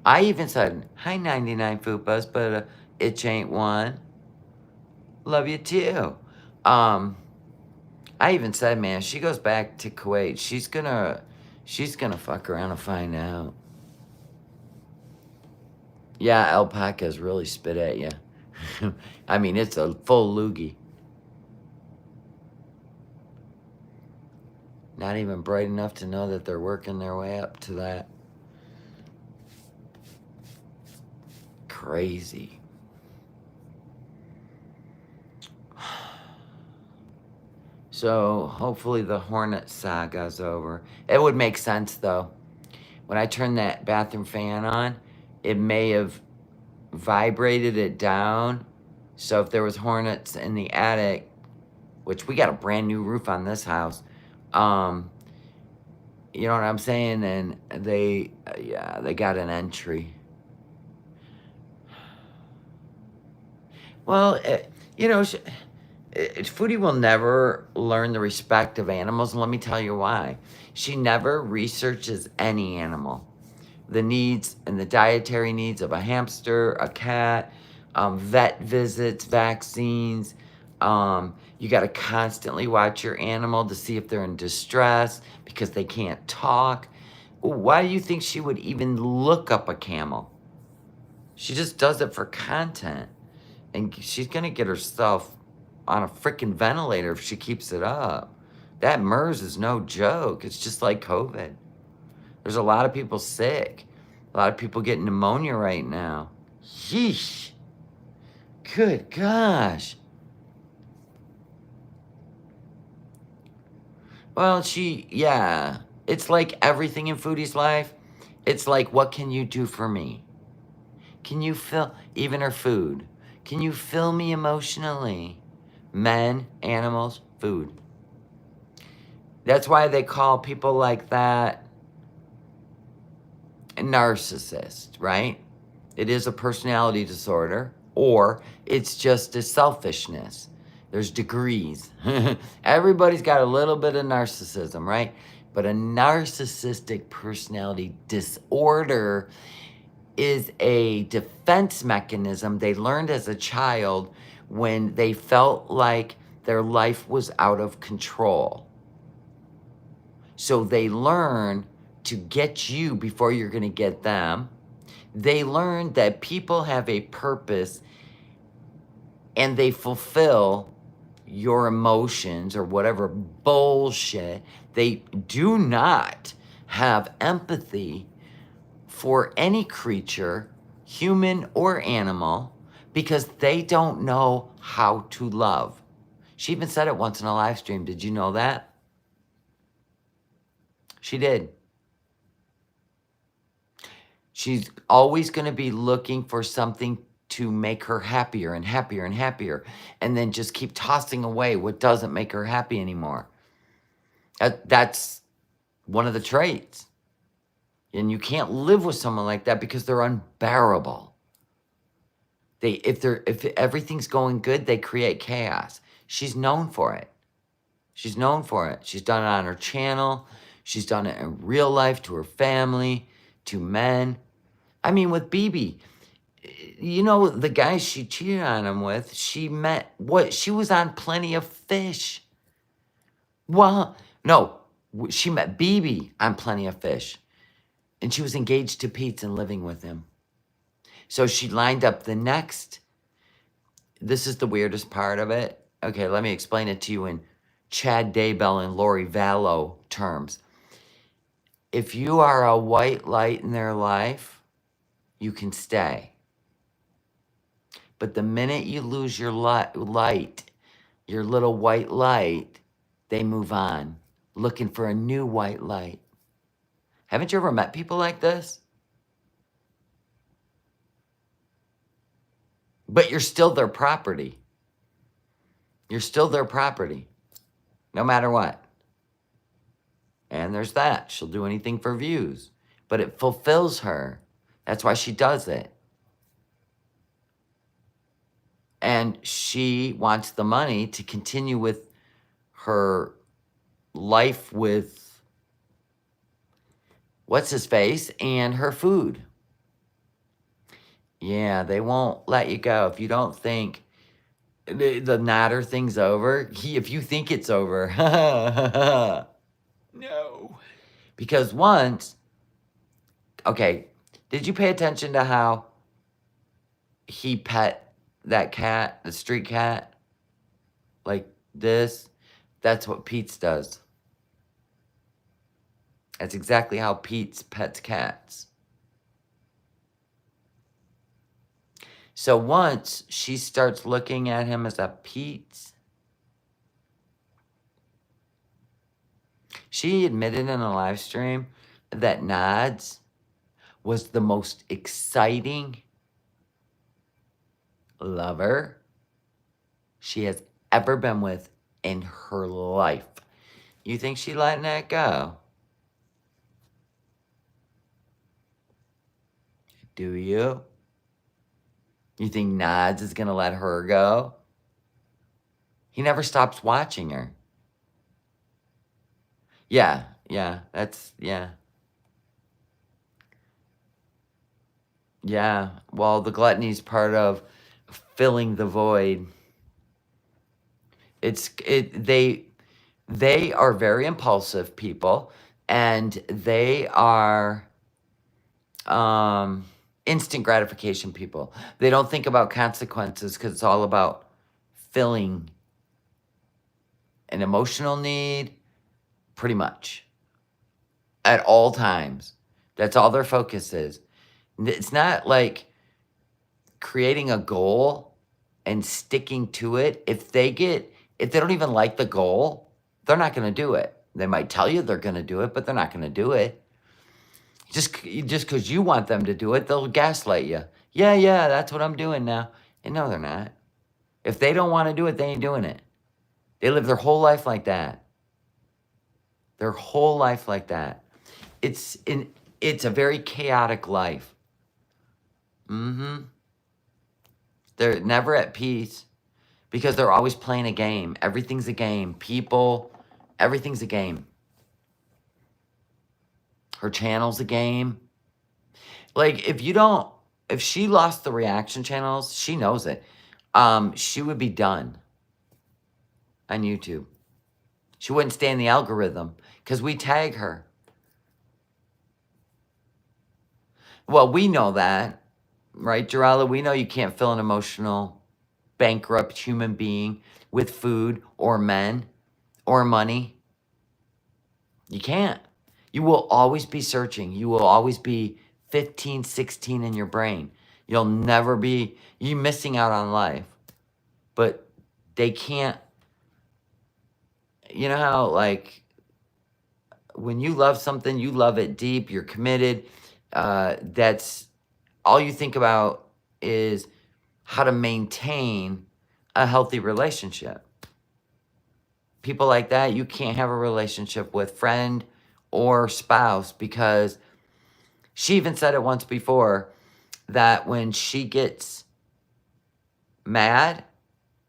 I even said, hi 99 Fupas, but itch ain't one. Love you too. I even said, man, she goes back to Kuwait. She's gonna fuck around and find out. Yeah, alpacas really spit at you. I mean, it's a full loogie. Not even bright enough to know that they're working their way up to that. Crazy. So, hopefully the Hornet saga's over. It would make sense, though. When I turned that bathroom fan on, it may have vibrated it down. So if there was hornets in the attic, which we got a brand new roof on this house, you know what I'm saying? And they got an entry. Well, you know, Foodie will never learn the respect of animals, and let me tell you why. She never researches any animal. The needs and the dietary needs of a hamster, a cat, vet visits, vaccines. You got to constantly watch your animal to see if they're in distress because they can't talk. Why do you think she would even look up a camel? She just does it for content. And she's going to get herself on a freaking ventilator if she keeps it up. That MERS is no joke. It's just like COVID. There's a lot of people sick. A lot of people getting pneumonia right now. Yeesh. Good gosh. Well, yeah. It's like everything in Foodie's life. It's like, what can you do for me? Can you fill, even her food, can you fill me emotionally? Men, animals, food. That's why they call people like that a narcissist, right? It is a personality disorder, or it's just a selfishness. There's degrees. Everybody's got a little bit of narcissism, right? But a narcissistic personality disorder is a defense mechanism they learned as a child when they felt like their life was out of control. So they learn to get you before you're going to get them. They learn that people have a purpose and they fulfill your emotions or whatever bullshit. They do not have empathy for any creature, human or animal, because they don't know how to love. She even said it once in a live stream. Did you know that? She did. She's always going to be looking for something to make her happier and happier and happier, and then just keep tossing away what doesn't make her happy anymore. That's one of the traits. And you can't live with someone like that because they're unbearable. If everything's going good, they create chaos. She's known for it. She's known for it. She's done it on her channel. She's done it in real life to her family, to men. I mean, with BB, you know, the guy she cheated on him with, she met, she was on Plenty of Fish. Well, no, she met BB on Plenty of Fish. And she was engaged to Pete and living with him. So she lined up the next. This is the weirdest part of it. Okay, let me explain it to you in Chad Daybell and Lori Vallow terms. If you are a white light in their life, you can stay. But the minute you lose your light, your little white light, they move on, looking for a new white light. Haven't you ever met people like this? But you're still their property. You're still their property, no matter what. And there's that. She'll do anything for views, but it fulfills her. That's why she does it. And she wants the money to continue with her life with what's his face and her food. Yeah, they won't let you go if you don't think the Natter thing's over. If you think it's over, no. Because once, okay, did you pay attention to how he pet that cat, the street cat, like this? That's what Pete's does. That's exactly how Pete's pets cats. So once she starts looking at him as a Pete, she admitted in a live stream that Nods was the most exciting lover she has ever been with in her life. You think she letting that go? Do you? You think Nods is gonna let her go? He never stops watching her. Yeah, that's, yeah. Yeah, well, the gluttony's part of filling the void. They are very impulsive people, and they are instant gratification people. They don't think about consequences because it's all about filling an emotional need, pretty much, at all times. That's all their focus is. It's not like creating a goal and sticking to it. If they don't even like the goal, they're not going to do it. They might tell you they're going to do it, but they're not going to do it. Just because you want them to do it, they'll gaslight you. Yeah, that's what I'm doing now. And no, they're not. If they don't want to do it, they ain't doing it. They live their whole life like that. Their whole life like that. It's a very chaotic life. They're never at peace because they're always playing a game. Everything's a game. People, everything's a game. Her channel's a game. Like, if she lost the reaction channels, she knows it. She would be done on YouTube. She wouldn't stay in the algorithm because we tag her. Well, we know that, right, Jarala? We know you can't fill an emotional, bankrupt human being with food or men or money. You can't. You will always be searching. You will always be 15, 16 in your brain. You'll never be, you're missing out on life. But they can't, you know how, like, when you love something, you love it deep, you're committed. That's all you think about is how to maintain a healthy relationship. People like that, you can't have a relationship with friend or spouse because she even said it once before that when she gets mad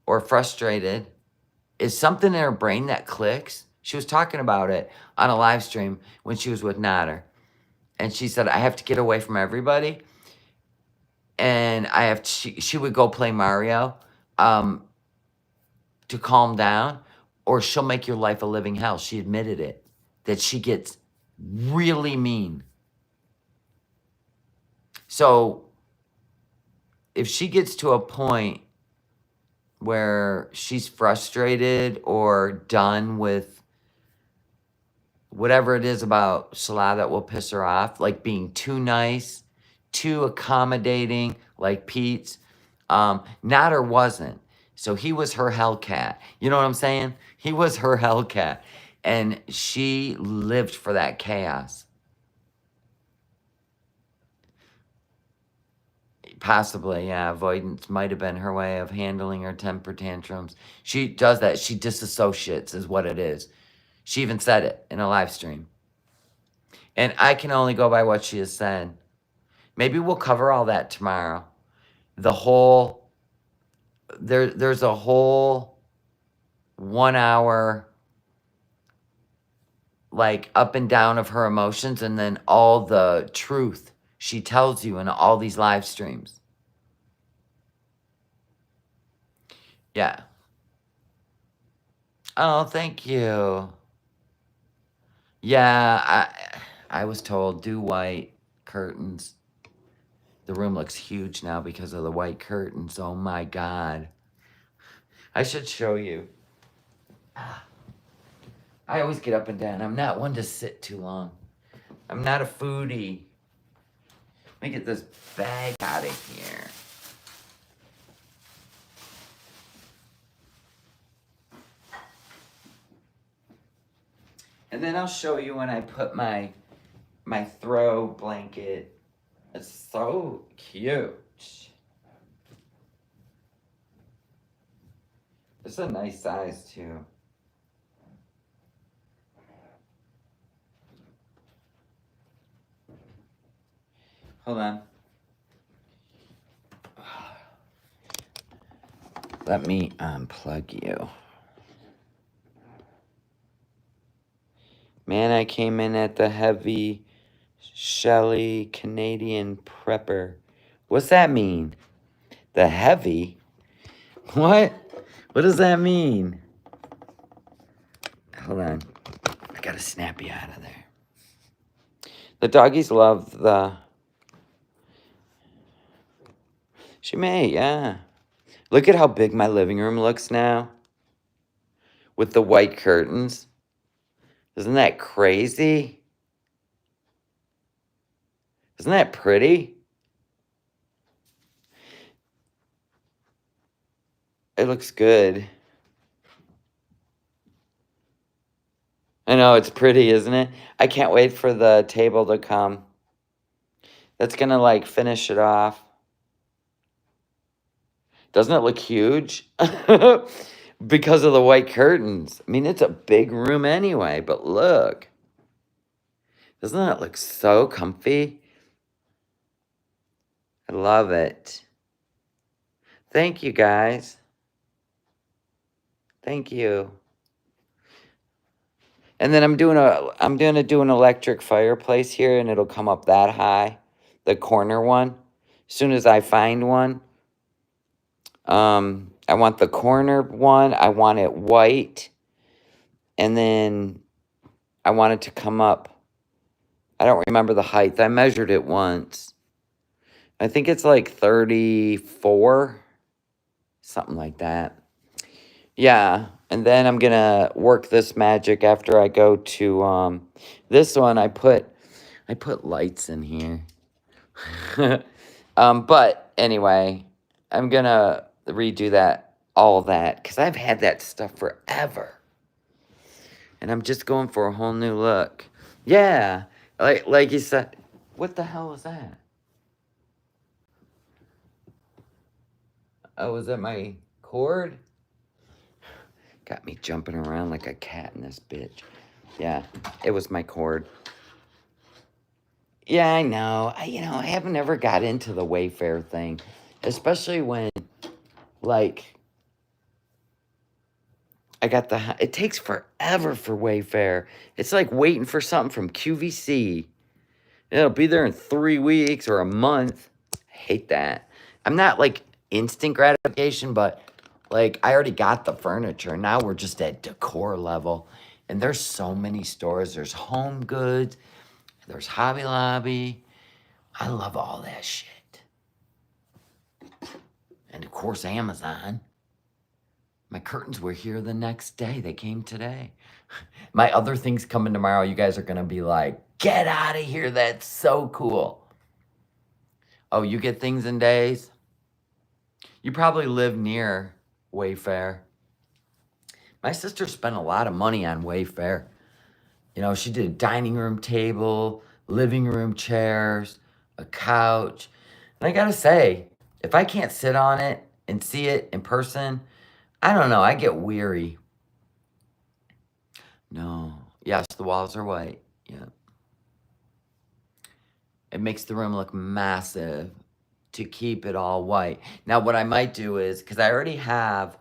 or frustrated, is something in her brain that clicks. She was talking about it on a live stream when she was with Nader. And she said, I have to get away from everybody. And she would go play Mario to calm down, or she'll make your life a living hell. She admitted it, that she gets really mean. So if she gets to a point where she's frustrated or done with whatever it is about Salah that will piss her off, like being too nice, too accommodating, like Pete's. Nader wasn't. So he was her Hellcat. You know what I'm saying? He was her Hellcat. And she lived for that chaos. Possibly, yeah. Avoidance might have been her way of handling her temper tantrums. She does that. She disassociates is what it is. She even said it in a live stream. And I can only go by what she has said. Maybe we'll cover all that tomorrow. The whole, there's a whole 1 hour, like, up and down of her emotions, and then all the truth she tells you in all these live streams. Yeah. Oh, thank you. Yeah, I was told do white curtains. The room looks huge now because of the white curtains. Oh my God. I should show you. I always get up and down. I'm not one to sit too long. I'm not a foodie. Let me get this bag out of here. And then I'll show you when I put my throw blanket. It's so cute. It's a nice size too. Hold on. Let me unplug you. Man, I came in at the heavy Shelly Canadian prepper. What's that mean? The heavy? What? What does that mean? Hold on. I gotta snap you out of there. The doggies love the... She may, yeah. Look at how big my living room looks now. With the white curtains. Isn't that crazy? Isn't that pretty? It looks good. I know, it's pretty, isn't it? I can't wait for the table to come. That's gonna, like, finish it off. Doesn't it look huge? Because of the white curtains. I mean, it's a big room anyway, but look. Doesn't that look so comfy? I love it. Thank you, guys. Thank you. And then I'm gonna do an electric fireplace here, and it'll come up that high, the corner one. As soon as I find one, I want the corner one. I want it white, and then I want it to come up. I don't remember the height. I measured it once. I think it's like 34, something like that. Yeah, and then I'm gonna work this magic after I go to this one. I put lights in here. But anyway, I'm gonna redo all that because I've had that stuff forever, and I'm just going for a whole new look. Yeah, like you said. What the hell was that? Oh, was that my cord? Got me jumping around like a cat in this bitch. Yeah, it was my cord. Yeah, I know. I haven't ever got into the Wayfair thing. Especially when, like, it takes forever for Wayfair. It's like waiting for something from QVC. It'll be there in 3 weeks or a month. I hate that. I'm not, like, instant gratification, but... Like, I already got the furniture. Now we're just at decor level. And there's so many stores. There's Home Goods. There's Hobby Lobby. I love all that shit. And, of course, Amazon. My curtains were here the next day. They came today. My other things coming tomorrow. You guys are going to be like, get out of here. That's so cool. Oh, you get things in days? You probably live near Wayfair. My sister spent a lot of money on Wayfair. You know, she did a dining room table, living room chairs, a couch. And I gotta say, if I can't sit on it and see it in person, I don't know, I get weary. No. Yes, the walls are white. Yeah. It makes the room look massive to keep it all white. Now, what I might do is, because I already have,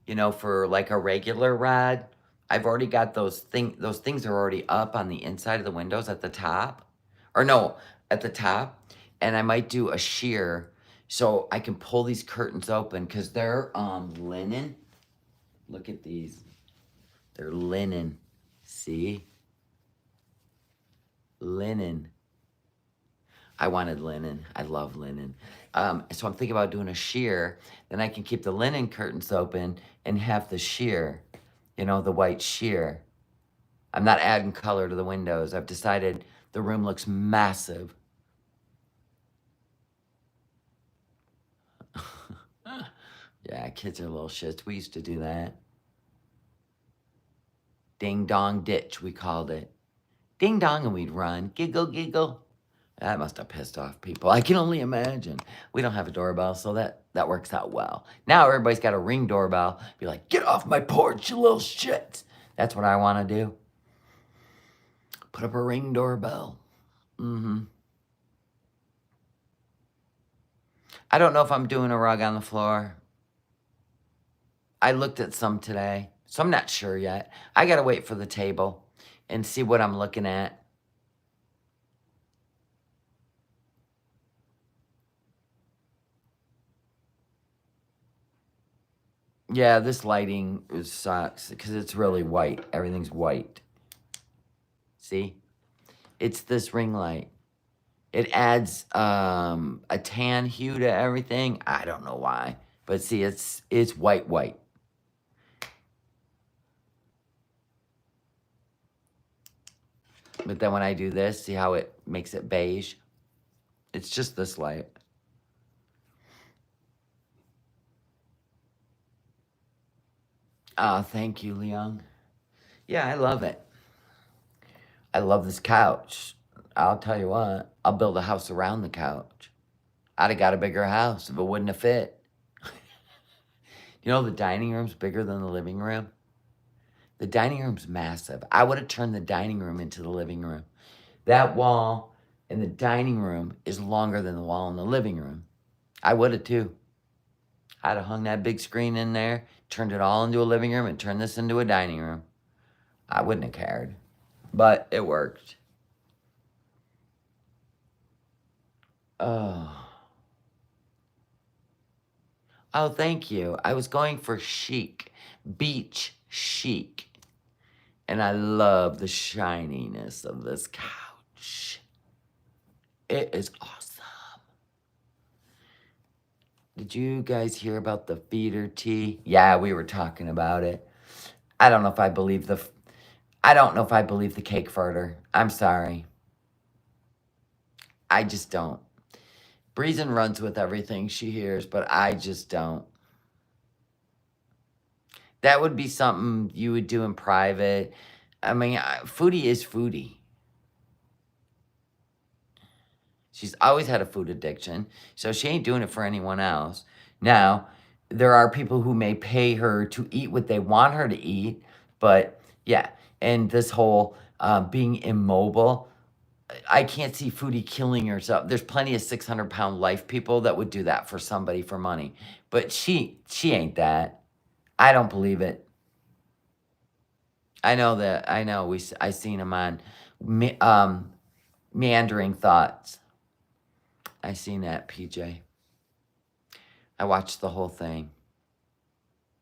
you know, for like a regular rad, I've already got those things are already up on the inside of the windows at the top. Or no, at the top. And I might do a sheer so I can pull these curtains open because they're linen. Look at these. They're linen. See? Linen. I wanted linen. I love linen. So I'm thinking about doing a sheer. Then I can keep the linen curtains open and have the sheer, you know, the white sheer. I'm not adding color to the windows. I've decided the room looks massive. Yeah, kids are little shits. We used to do that. Ding dong ditch, we called it. Ding dong, and we'd run. Giggle, giggle. That must have pissed off people. I can only imagine. We don't have a doorbell, so that works out well. Now everybody's got a Ring doorbell. Be like, get off my porch, you little shit. That's what I want to do. Put up a Ring doorbell. I don't know if I'm doing a rug on the floor. I looked at some today, so I'm not sure yet. I got to wait for the table and see what I'm looking at. Yeah, this lighting sucks because it's really white. Everything's white. See? It's this ring light. It adds a tan hue to everything. I don't know why. But see, it's white. But then when I do this, see how it makes it beige? It's just this light. Oh, thank you, Leon. Yeah, I love it. I love this couch. I'll tell you what, I'll build a house around the couch. I'd have got a bigger house if it wouldn't have fit. You know, the dining room's bigger than the living room. The dining room's massive. I would have turned the dining room into the living room. That wall in the dining room is longer than the wall in the living room. I would have too. I'd have hung that big screen in there, turned it all into a living room, and turned this into a dining room. I wouldn't have cared. But it worked. Oh. Oh, thank you. I was going for chic. Beach chic. And I love the shininess of this couch. It is awesome. Did you guys hear about the feeder tea? Yeah, we were talking about it. I don't know if I believe the cake farter. I'm sorry. I just don't. Breezin runs with everything she hears, but I just don't. That would be something you would do in private. I mean, Foodie is Foodie. She's always had a food addiction, so she ain't doing it for anyone else. Now, there are people who may pay her to eat what they want her to eat, but yeah, and this whole being immobile, I can't see Foodie killing herself. There's plenty of 600-pound life people that would do that for somebody for money, but she ain't that. I don't believe it. I know that. I know. I seen him on Meandering Thoughts. I seen that, PJ. I watched the whole thing.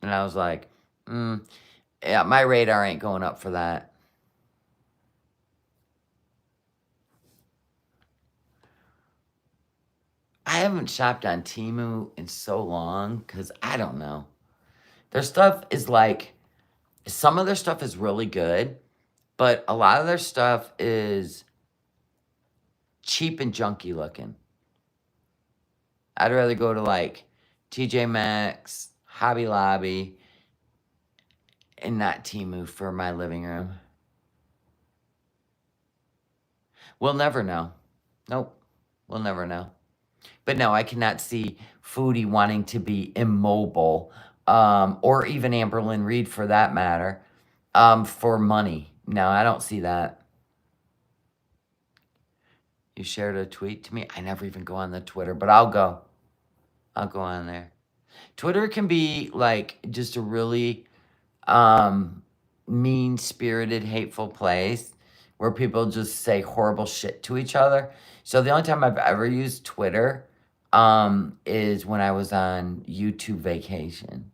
And I was like, yeah, my radar ain't going up for that. I haven't shopped on Temu in so long because I don't know. Their stuff is like, some of their stuff is really good, but a lot of their stuff is cheap and junky looking. I'd rather go to like TJ Maxx, Hobby Lobby, and not Temu for my living room. We'll never know. Nope. We'll never know. But no, I cannot see Foodie wanting to be immobile, or even Amberlynn Reed for that matter, for money. No, I don't see that. You shared a tweet to me. I never even go on the Twitter, but I'll go. I'll go on there. Twitter can be like just a really mean-spirited, hateful place where people just say horrible shit to each other. So the only time I've ever used Twitter is when I was on YouTube vacation.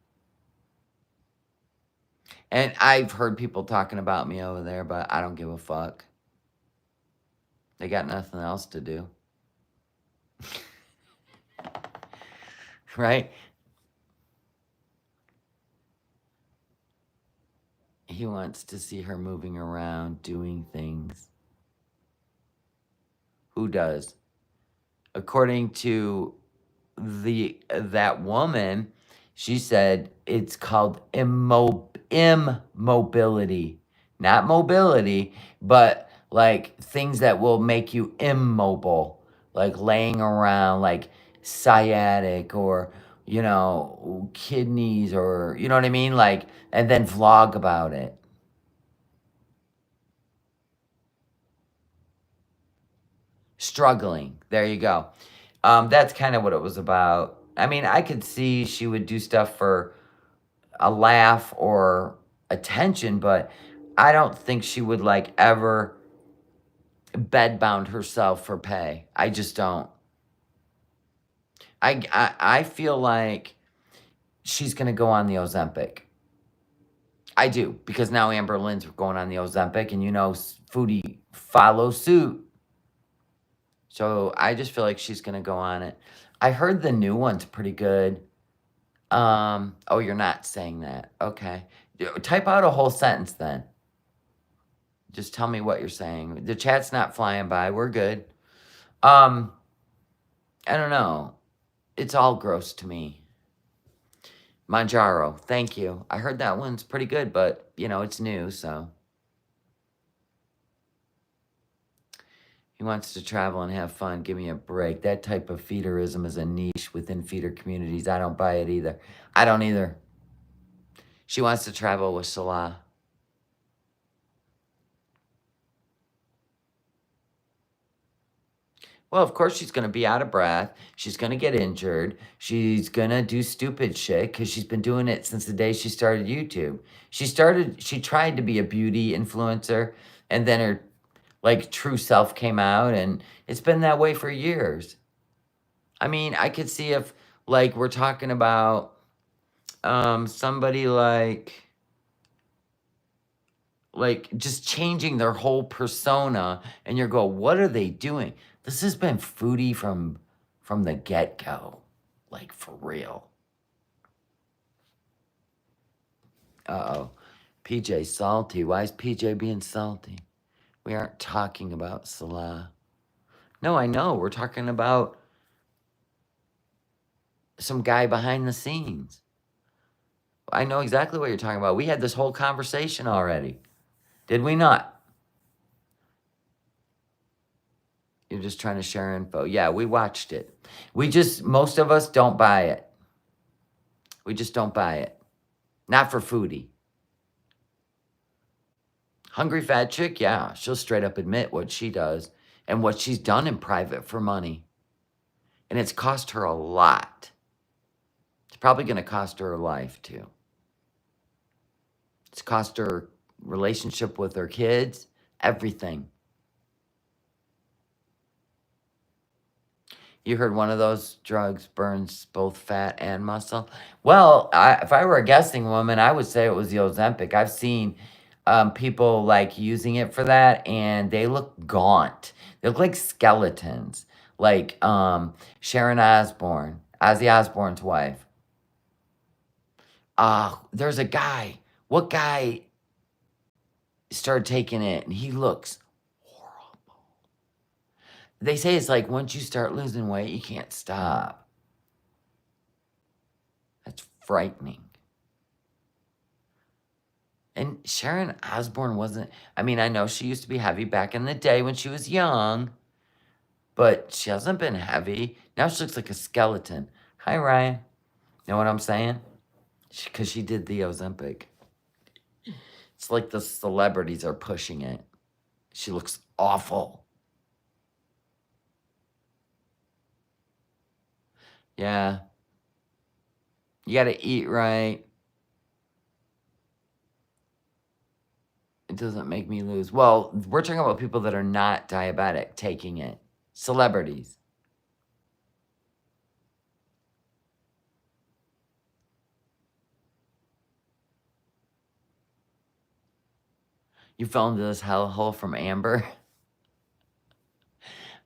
And I've heard people talking about me over there, but I don't give a fuck. They got nothing else to do. Right? He wants to see her moving around, doing things. Who does? According to that woman, she said it's called immobility. Not mobility, but like things that will make you immobile. Like laying around, like sciatic or, you know, kidneys or, you know what I mean? Like, and then vlog about it. Struggling. There you go. That's kind of what it was about. I mean, I could see she would do stuff for a laugh or attention, but I don't think she would like ever bedbound herself for pay. I just don't. I feel like she's going to go on the Ozempic. I do, because now Amber Lynn's going on the Ozempic, and you know, Foodie follows suit. So I just feel like she's going to go on it. I heard the new one's pretty good. Oh, you're not saying that. Okay. Type out a whole sentence then. Just tell me what you're saying. The chat's not flying by. We're good. I don't know. It's all gross to me. Manjaro, thank you. I heard that one's pretty good, but, you know, it's new, so. He wants to travel and have fun. Give me a break. That type of feederism is a niche within feeder communities. I don't buy it either. I don't either. She wants to travel with Salah. Well, of course she's going to be out of breath. She's going to get injured. She's going to do stupid shit because she's been doing it since the day she started YouTube. She tried to be a beauty influencer, and then her like true self came out, and it's been that way for years. I mean, I could see if like we're talking about somebody like just changing their whole persona, and you go, what are they doing? This has been Foodie from the get-go, like for real. Uh-oh, PJ salty. Why is PJ being salty? We aren't talking about Salah. No, I know. We're talking about some guy behind the scenes. I know exactly what you're talking about. We had this whole conversation already. Did we not? You're just trying to share info. Yeah, we watched it. Most of us don't buy it. We just don't buy it. Not for Foodie. Hungry fat chick, yeah, she'll straight up admit what she does and what she's done in private for money. And it's cost her a lot. It's probably going to cost her her life, too. It's cost her relationship with her kids, everything. You heard one of those drugs burns both fat and muscle? Well, if I were a guessing woman, I would say it was the Ozempic. I've seen people like using it for that, and they look gaunt. They look like skeletons, like Sharon Osbourne, Ozzy Osbourne's wife. There's a guy. What guy started taking it and he looks horrible. They say it's like once you start losing weight, you can't stop. That's frightening. And Sharon Osbourne wasn't, I mean, I know she used to be heavy back in the day when she was young, but she hasn't been heavy. Now she looks like a skeleton. Hi, Ryan. Know what I'm saying? Because she did the Ozempic. It's like the celebrities are pushing it. She looks awful. Yeah. You got to eat right. It doesn't make me lose. Well, we're talking about people that are not diabetic taking it. Celebrities. You fell into this hellhole from Amber.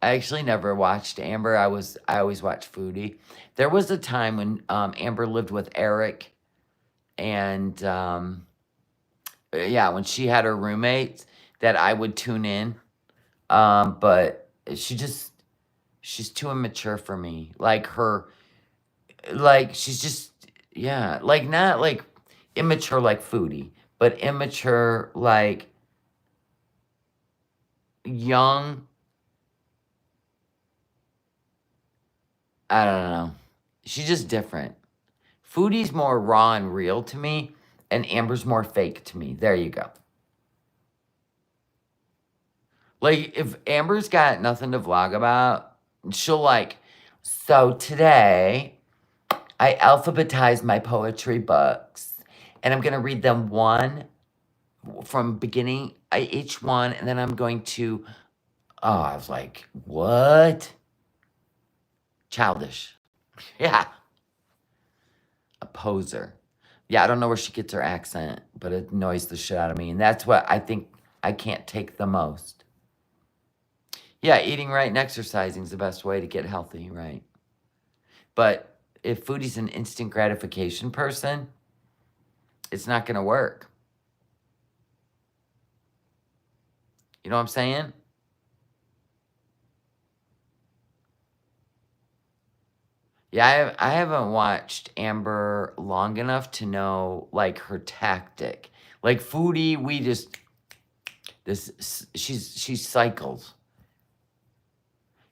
I actually never watched Amber. I always watched Foodie. There was a time when Amber lived with Eric, and yeah, when she had her roommates, that I would tune in. But she's too immature for me. Like she's just, yeah, like not like immature like Foodie, but immature like young. I don't know. She's just different. Foodie's more raw and real to me, and Amber's more fake to me. There you go. Like, if Amber's got nothing to vlog about, she'll like, so today, I alphabetized my poetry books, and I'm going to read them one from beginning, each one, and then I'm going to, I was like, what? Childish. Yeah. A poser. Yeah, I don't know where she gets her accent, but it annoys the shit out of me. And that's what I think I can't take the most. Yeah, eating right and exercising is the best way to get healthy, right? But if Foodie's an instant gratification person, it's not going to work. You know what I'm saying? Yeah, I haven't watched Amber long enough to know, like, her tactic. Like, Foodie, she cycles.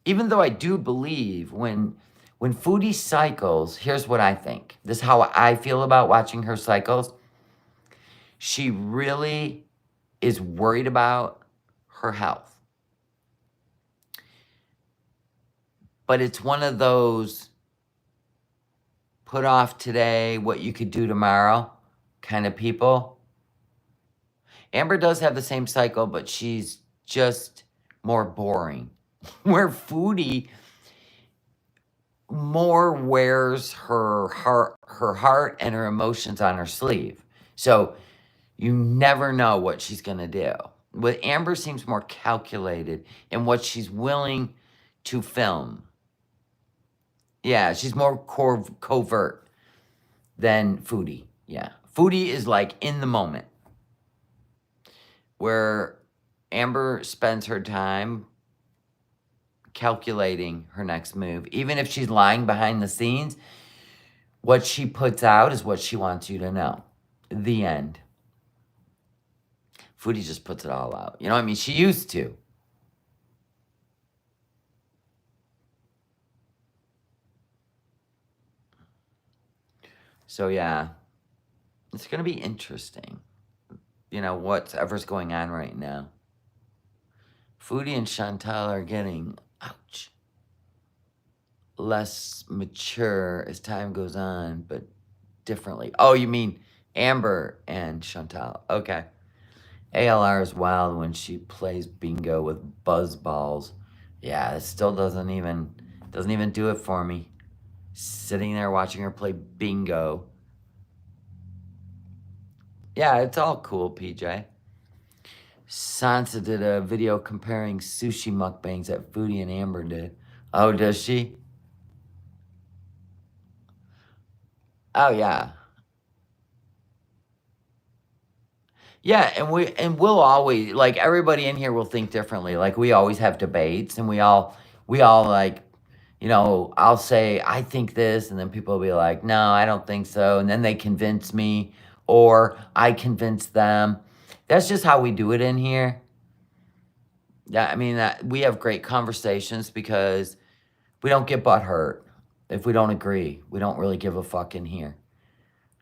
Even though I do believe when Foodie cycles, here's what I think. This is how I feel about watching her cycles. She really is worried about her health. But it's one of those put off today what you could do tomorrow kind of people. Amber does have the same cycle, but she's just more boring. Where Foodie more wears her heart and her emotions on her sleeve. So you never know what she's going to do. But Amber seems more calculated in what she's willing to film. Yeah, she's more covert than Foodie. Yeah. Foodie is like in the moment. Where Amber spends her time calculating her next move. Even if she's lying behind the scenes, what she puts out is what she wants you to know. The end. Foodie just puts it all out. You know what I mean? She used to. So yeah, it's going to be interesting. You know, whatever's going on right now. Foodie and Chantal are getting, ouch, less mature as time goes on, but differently. Oh, you mean Amber and Chantal. Okay. ALR is wild when she plays bingo with buzz balls. Yeah, it still doesn't even do it for me. Sitting there watching her play bingo. Yeah, it's all cool, PJ. Sansa did a video comparing sushi mukbangs that Foodie and Amber did. Oh, does she? Oh, yeah. Yeah, and we'll always, like, everybody in here will think differently. Like, we always have debates, and we all like, I'll say I think this, and then people will be like, no, I don't think so, and then they convince me, or I convince them. That's just how we do it in here. Yeah, I mean, that we have great conversations because we don't get butt hurt if we don't agree. We don't really give a fuck in here.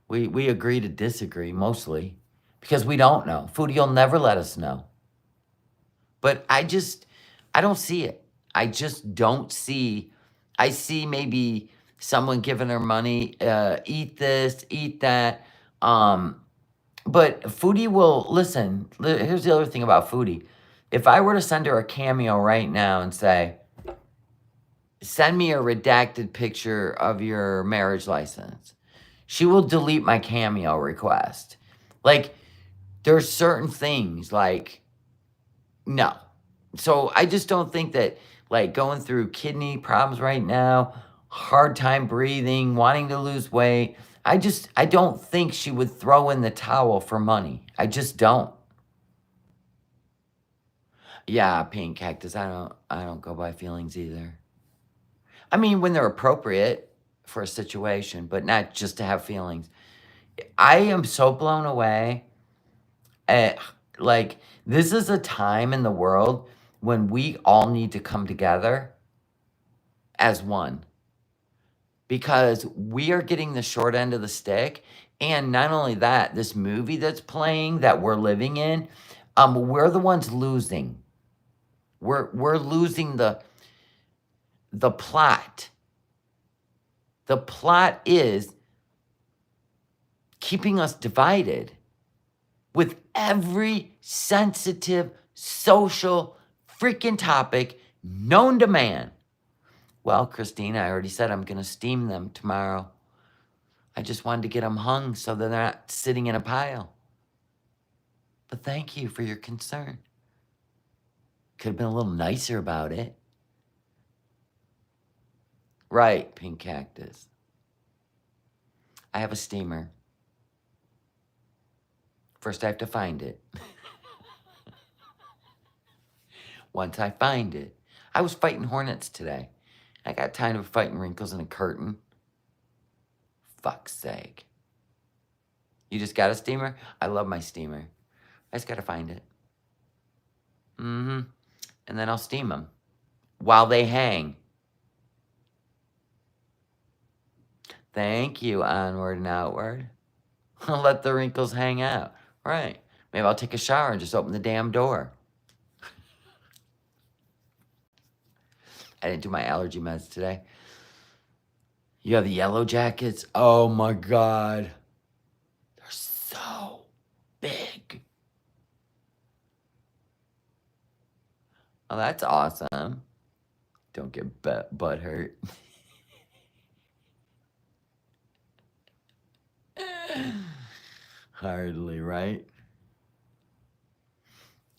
We agree to disagree mostly because we don't know. Foodie will never let us know. But I don't see it. I just don't see. I see maybe someone giving her money, eat this, eat that. But Foodie will listen. Here's the other thing about Foodie. If I were to send her a cameo right now and say, send me a redacted picture of your marriage license, she will delete my cameo request. Like, there's certain things like, no. So I just don't think that, like, going through kidney problems right now, hard time breathing, wanting to lose weight, I don't think she would throw in the towel for money. I just don't. Yeah, pink cactus. I don't go by feelings either. I mean, when they're appropriate for a situation, but not just to have feelings. I am so blown away at, like, this is a time in the world when we all need to come together as one, because we are getting the short end of the stick. And not only that, this movie that's playing that we're living in, we're the ones losing. We're losing the plot. The plot is keeping us divided with every sensitive social freaking topic known to man. Well, Christine, I already said I'm going to steam them tomorrow. I just wanted to get them hung so they're not sitting in a pile. But thank you for your concern. Could have been a little nicer about it. Right, pink cactus. I have a steamer. First, I have to find it. Once I find it. I was fighting hornets today. I got tired of fighting wrinkles in a curtain. Fuck's sake. You just got a steamer? I love my steamer. I just gotta find it. And then I'll steam them while they hang. Thank you, onward and outward. I'll let the wrinkles hang out. Right. Maybe I'll take a shower and just open the damn door. I didn't do my allergy meds today. You have the yellow jackets? Oh my God. They're so big. Oh, that's awesome. Don't get butt hurt. Hardly, right?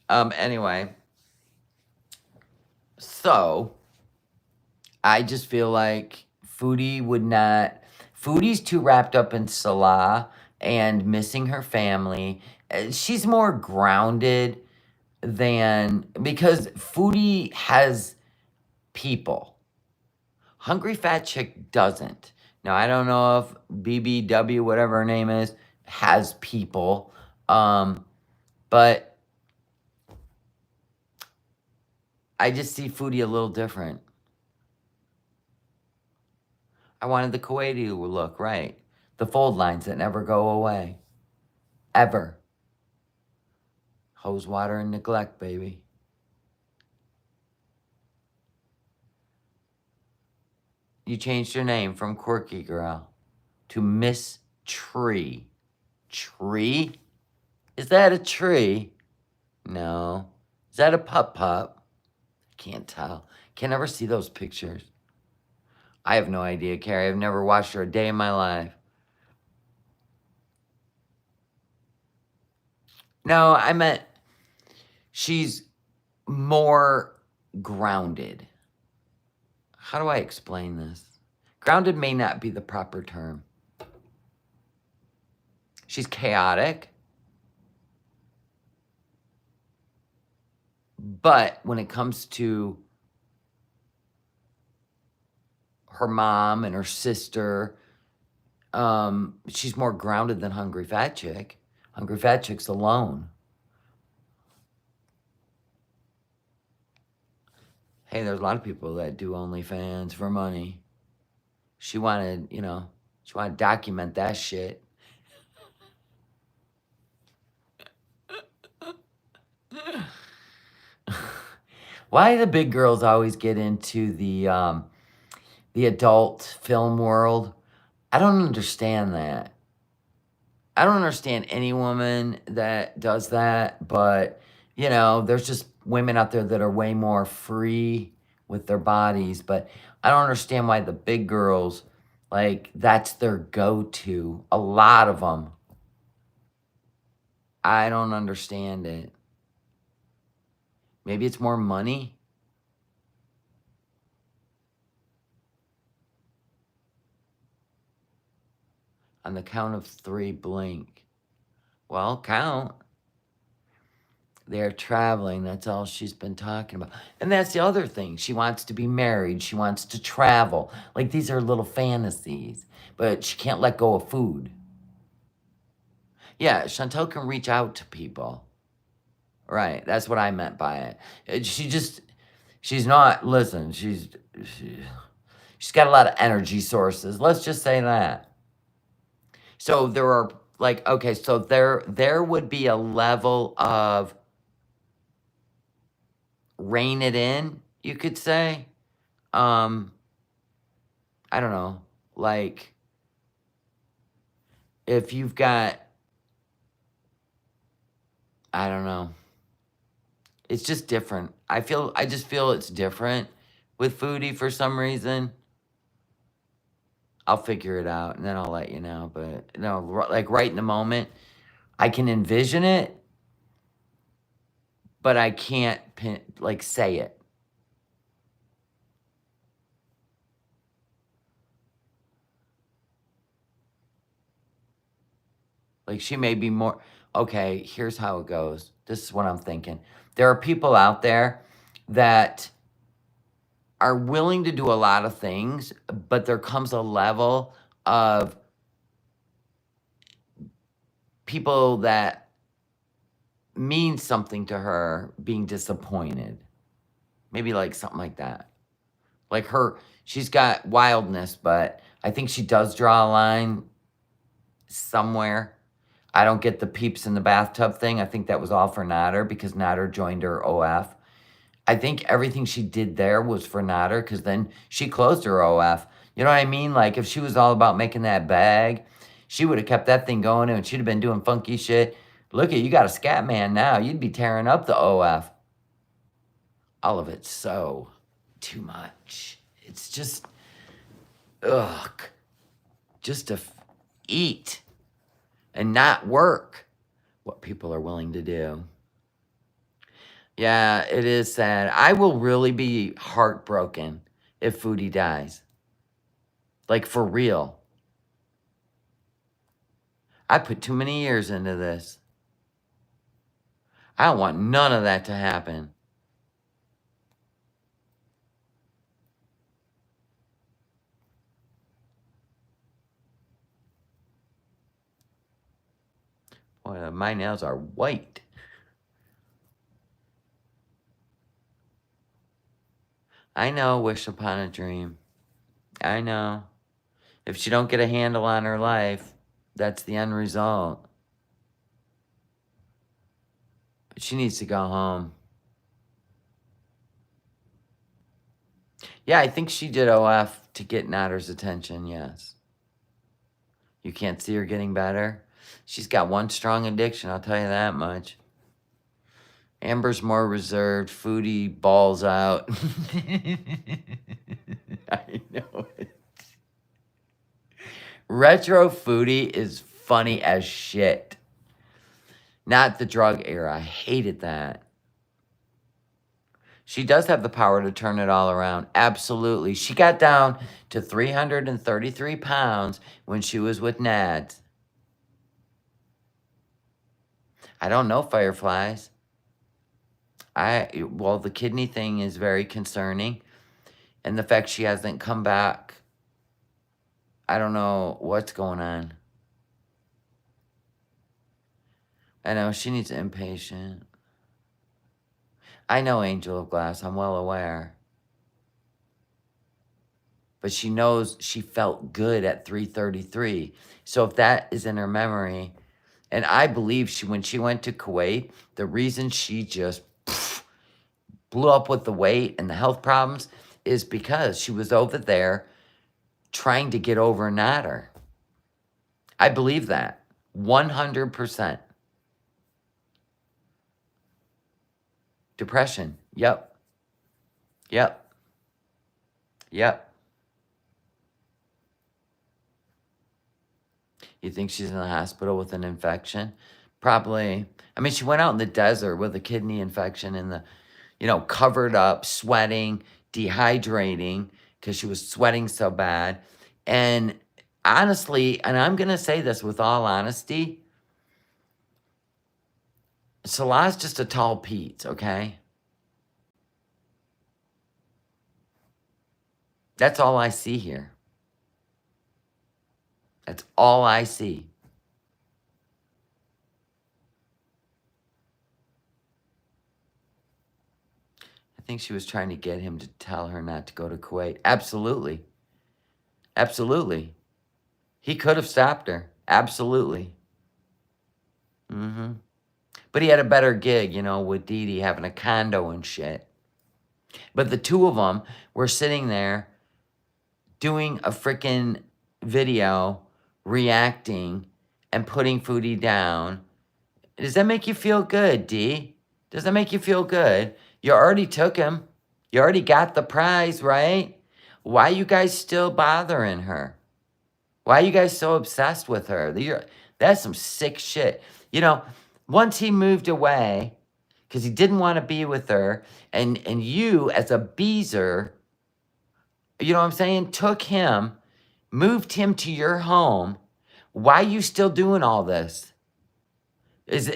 Anyway. So, I just feel like Foodie would not... Foodie's too wrapped up in Salah and missing her family. She's more grounded than... Because Foodie has people. Hungry Fat Chick doesn't. Now, I don't know if BBW, whatever her name is, has people. But I just see Foodie a little different. I wanted the Kuwaiti look, right? The fold lines that never go away. Ever. Hose water and neglect, baby. You changed your name from Quirky Girl to Miss Tree. Tree? Is that a tree? No. Is that a pup-pup? I can't tell. Can never see those pictures. I have no idea, Carrie. I've never watched her a day in my life. No, I meant she's more grounded. How do I explain this? Grounded may not be the proper term. She's chaotic. But when it comes to her mom and her sister, she's more grounded than Hungry Fat Chick. Hungry Fat Chick's alone. Hey, there's a lot of people that do OnlyFans for money. She wanted, you know, she wanted to document that shit. Why do the big girls always get into the adult film world? I don't understand that. I don't understand any woman that does that, but, you know, there's just women out there that are way more free with their bodies, but I don't understand why the big girls, like, that's their go-to. A lot of them. I don't understand it. Maybe it's more money? On the count of 3, blink. Well, count. They're traveling. That's all she's been talking about. And that's the other thing. She wants to be married. She wants to travel. Like, these are little fantasies. But she can't let go of food. Yeah, Chantel can reach out to people. Right. That's what I meant by it. She's not, listen, she's got a lot of energy sources. Let's just say that. So there are, like, okay, so there would be a level of rein it in, you could say. I don't know, like, if you've got, I don't know. It's just different. I just feel it's different with Foodie for some reason. I'll figure it out and then I'll let you know. But no, like right in the moment, I can envision it, but I can't say it. Like, she may be more, okay, here's how it goes. This is what I'm thinking. There are people out there that are willing to do a lot of things, but there comes a level of people that mean something to her being disappointed. Maybe like something like that. Like she's got wildness, but I think she does draw a line somewhere. I don't get the peeps in the bathtub thing. I think that was all for Nader because Nader joined her OF. I think everything she did there was for Nader because then she closed her OF. You know what I mean? Like, if she was all about making that bag, she would have kept that thing going and she'd have been doing funky shit. Look you got a scat man now. You'd be tearing up the OF. All of it's so too much. It's just, ugh. Just to eat and not work. What people are willing to do. Yeah, it is sad. I will really be heartbroken if Foodie dies. Like, for real. I put too many years into this. I don't want none of that to happen. Boy, my nails are white. I know, wish upon a dream. I know. If she don't get a handle on her life, that's the end result. She needs to go home. Yeah, I think she did OF to get Nader's attention, yes. You can't see her getting better? She's got one strong addiction, I'll tell you that much. Amber's more reserved. Foodie balls out. I know it. Retro Foodie is funny as shit. Not the drug era. I hated that. She does have the power to turn it all around. Absolutely. She got down to 333 pounds when she was with Nads. I don't know fireflies. Well, the kidney thing is very concerning. And the fact she hasn't come back, I don't know what's going on. I know she needs an inpatient. I know Angel of Glass. I'm well aware. But she knows she felt good at 3:33. So if that is in her memory, and I believe when she went to Kuwait, the reason she just blew up with the weight and the health problems is because she was over there trying to get over Nader. I believe that 100%. Depression. Yep. Yep. Yep. You think she's in the hospital with an infection? Probably. I mean, she went out in the desert with a kidney infection in the, covered up, sweating, dehydrating because she was sweating so bad. And honestly, and I'm going to say this with all honesty, Salah's just a tall Pete, okay? That's all I see here. That's all I see. I think she was trying to get him to tell her not to go to Kuwait. Absolutely. Absolutely. He could have stopped her. Absolutely. But he had a better gig, with Dee Dee having a condo and shit. But the two of them were sitting there doing a freaking video, reacting, and putting Foodie down. Does that make you feel good, Dee? Does that make you feel good? You already took him. You already got the prize, right? Why you guys still bothering her? Why are you guys so obsessed with her? That's some sick shit. Once he moved away, because he didn't want to be with her, and you, as a beezer, you know what I'm saying, took him, moved him to your home, why are you still doing all this? Was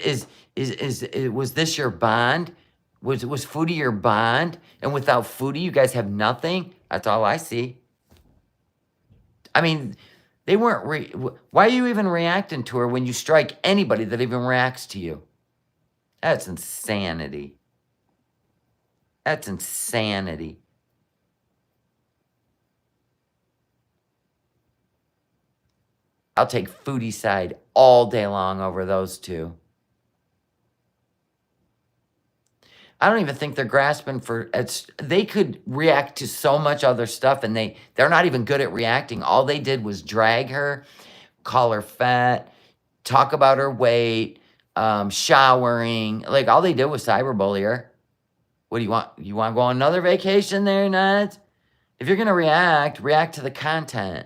this your bond? Was Foodie your bond? And without Foodie, you guys have nothing? That's all I see. I mean, they weren't. Why are you even reacting to her when you strike anybody that even reacts to you? That's insanity. That's insanity. I'll take Foodie's side all day long over those two. I don't even think they're grasping for it. They could react to so much other stuff, and they're not even good at reacting. All they did was drag her, call her fat, talk about her weight, showering. Like, all they did was cyberbully her. What do you want? You want to go on another vacation there, Ned? If you're going to react to the content.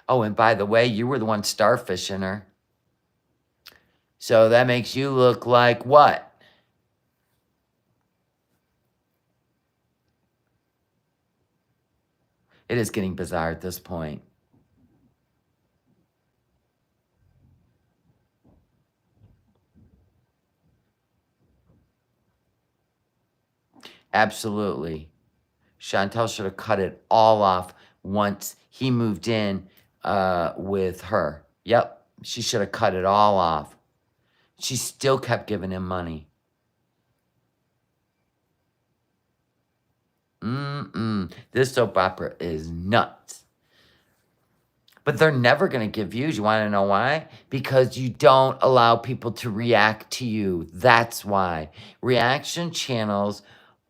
Oh, and by the way, you were the one starfishing her. So that makes you look like what? It is getting bizarre at this point. Absolutely. Chantel should have cut it all off once he moved in with her. Yep, she should have cut it all off. She still kept giving him money. This soap opera is nuts. But they're never going to give views. You want to know why? Because you don't allow people to react to you. That's why. Reaction channels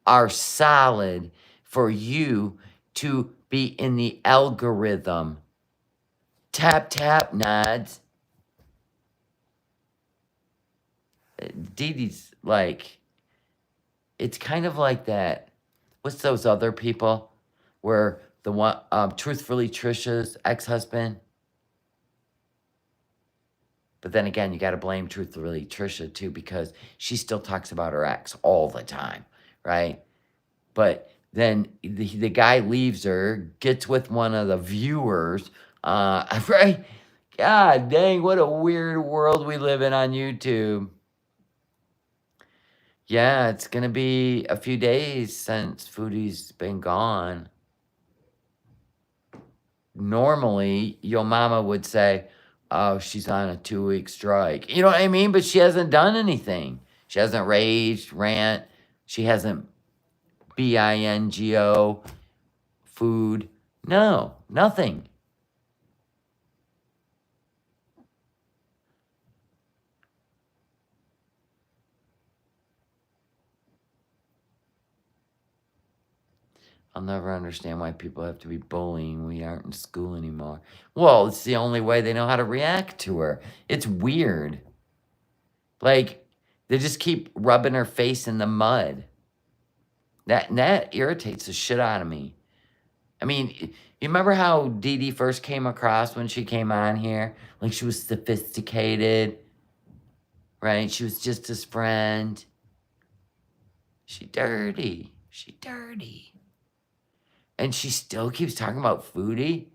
are solid for you to be in the algorithm. Tap, tap, nods. Dee Dee's like, it's kind of like that. What's those other people where the one, truthfully, Trisha's ex-husband? But then again, you got to blame truthfully Trisha too, because she still talks about her ex all the time, right? But then the guy leaves her, gets with one of the viewers, right? God dang, what a weird world we live in on YouTube. Yeah, it's going to be a few days since Foodie's been gone. Normally, your mama would say, oh, she's on a 2-week strike. You know what I mean? But she hasn't done anything. She hasn't raged, rant. She hasn't bingo, food. No, nothing. I'll never understand why people have to be bullying when we aren't in school anymore. Well, it's the only way they know how to react to her. It's weird. Like, they just keep rubbing her face in the mud. That irritates the shit out of me. I mean, you remember how Dee Dee first came across when she came on here? Like, she was sophisticated, right? She was just his friend. She dirty. She dirty. And she still keeps talking about Foodie?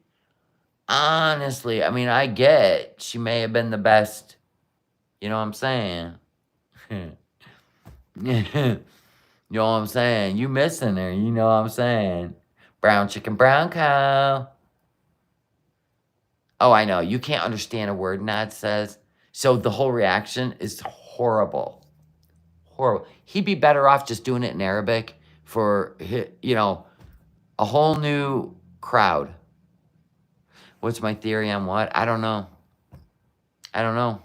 Honestly, I mean, I get she may have been the best. You know what I'm saying? You know what I'm saying? You missing her. You know what I'm saying? Brown chicken, brown cow. Oh, I know. You can't understand a word Nad says. So the whole reaction is horrible. Horrible. He'd be better off just doing it in Arabic for, you know, a whole new crowd. What's my theory on what? I don't know. I don't know.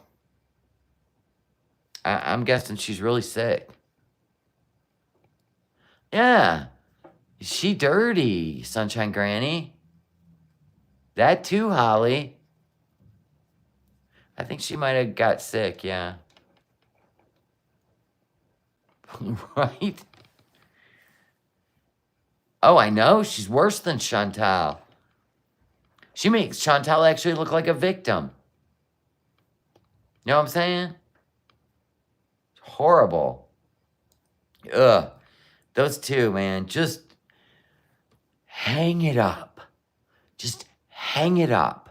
I'm guessing she's really sick. Yeah. She dirty, Sunshine Granny. That too, Holly. I think she might have got sick, yeah. Right? Oh, I know. She's worse than Chantal. She makes Chantal actually look like a victim. You know what I'm saying? Horrible. Ugh. Those two, man, just hang it up. Just hang it up.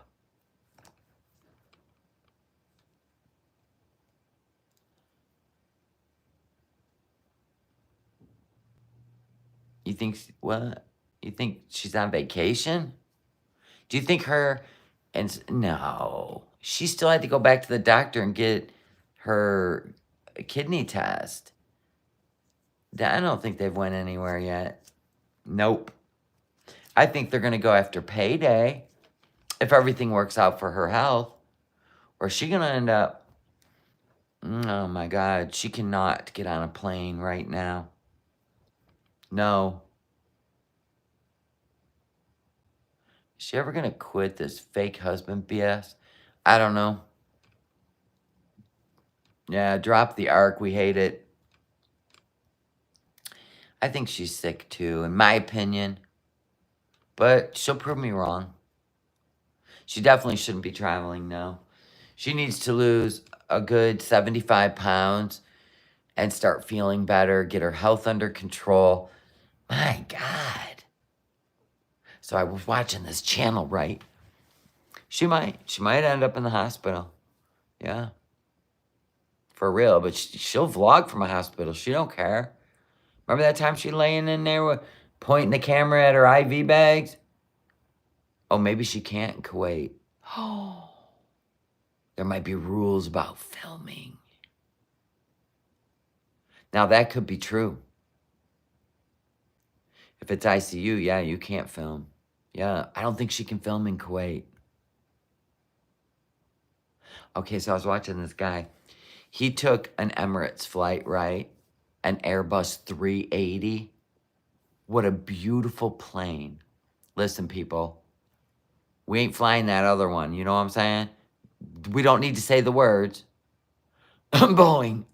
You think, what? You think she's on vacation? Do you think her, and no. She still had to go back to the doctor and get her kidney test. I don't think they've went anywhere yet. Nope. I think they're going to go after payday if everything works out for her health. Or is she going to end up, oh my God, she cannot get on a plane right now. No. Is she ever going to quit this fake husband BS? I don't know. Yeah, drop the arc. We hate it. I think she's sick too, in my opinion. But she'll prove me wrong. She definitely shouldn't be traveling now. She needs to lose a good 75 pounds and start feeling better, get her health under control. My God. So I was watching this channel, right? She might end up in the hospital. Yeah. For real, but she'll vlog from a hospital. She don't care. Remember that time she laying in there pointing the camera at her IV bags? Oh, maybe she can't in Kuwait. Oh. There might be rules about filming. Now, that could be true. If it's ICU, yeah, you can't film. Yeah, I don't think she can film in Kuwait. Okay, so I was watching this guy. He took an Emirates flight, right? An Airbus 380. What a beautiful plane. Listen, people. We ain't flying that other one. You know what I'm saying? We don't need to say the words. Boeing.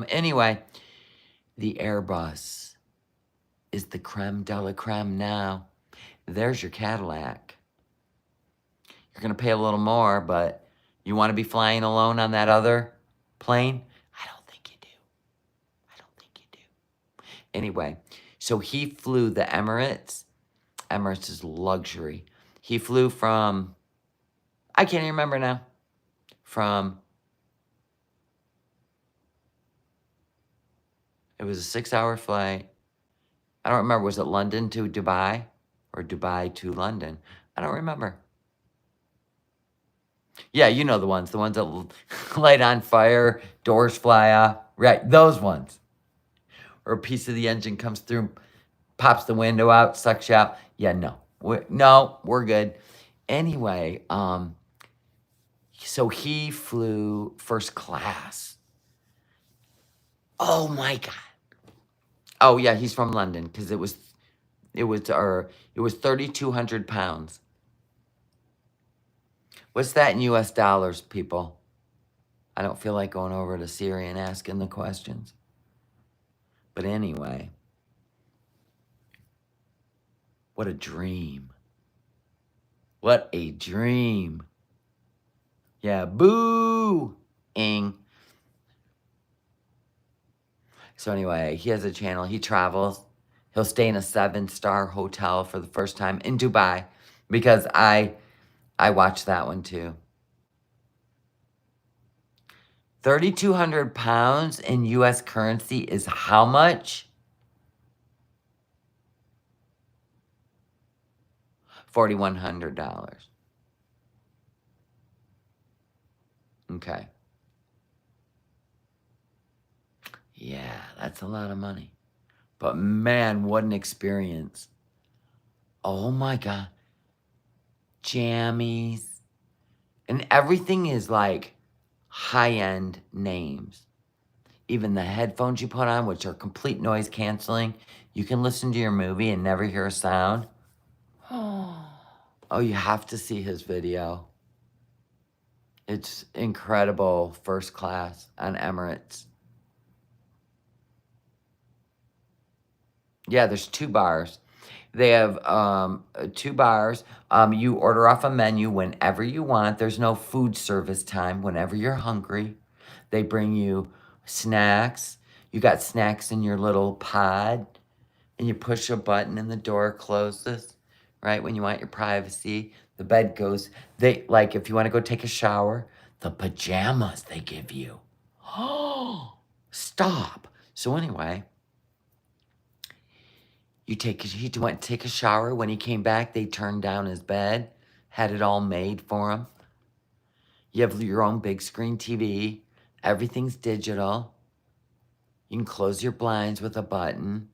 Anyway, the Airbus is the creme de la creme now. There's your Cadillac. You're going to pay a little more, but you want to be flying alone on that other plane? I don't think you do. I don't think you do. Anyway, so he flew the Emirates. Emirates is luxury. He flew from, I can't even remember now. from, it was a 6-hour flight. I don't remember, was it London to Dubai or Dubai to London? I don't remember. Yeah, you know the ones that light on fire, doors fly off, right? Those ones. Or a piece of the engine comes through, pops the window out, sucks you out. Yeah, no, we're good. Anyway, so he flew first class. Oh my God. Oh yeah, he's from London because it was 3,200 pounds. What's that in US dollars, people? I don't feel like going over to Siri and asking the questions. But anyway, what a dream. What a dream. Yeah, boo-ing. So anyway, he has a channel. He travels. He'll stay in a 7-star hotel for the first time in Dubai because I watched that one too. 3,200 pounds in US currency is how much? $4,100. Okay. Yeah, that's a lot of money. But man, what an experience. Oh my God. Jammies. And everything is like high-end names. Even the headphones you put on, which are complete noise canceling, you can listen to your movie and never hear a sound. Oh, you have to see his video. It's incredible, first class on Emirates. Yeah, there's 2 bars. They have 2 bars. You order off a menu whenever you want. There's no food service time whenever you're hungry. They bring you snacks. You got snacks in your little pod. And you push a button and the door closes, right? When you want your privacy. The bed goes, like if you want to go take a shower, the pajamas they give you. Oh, stop. So anyway, he went to take a shower. When he came back, they turned down his bed, had it all made for him. You have your own big screen TV. Everything's digital. You can close your blinds with a button.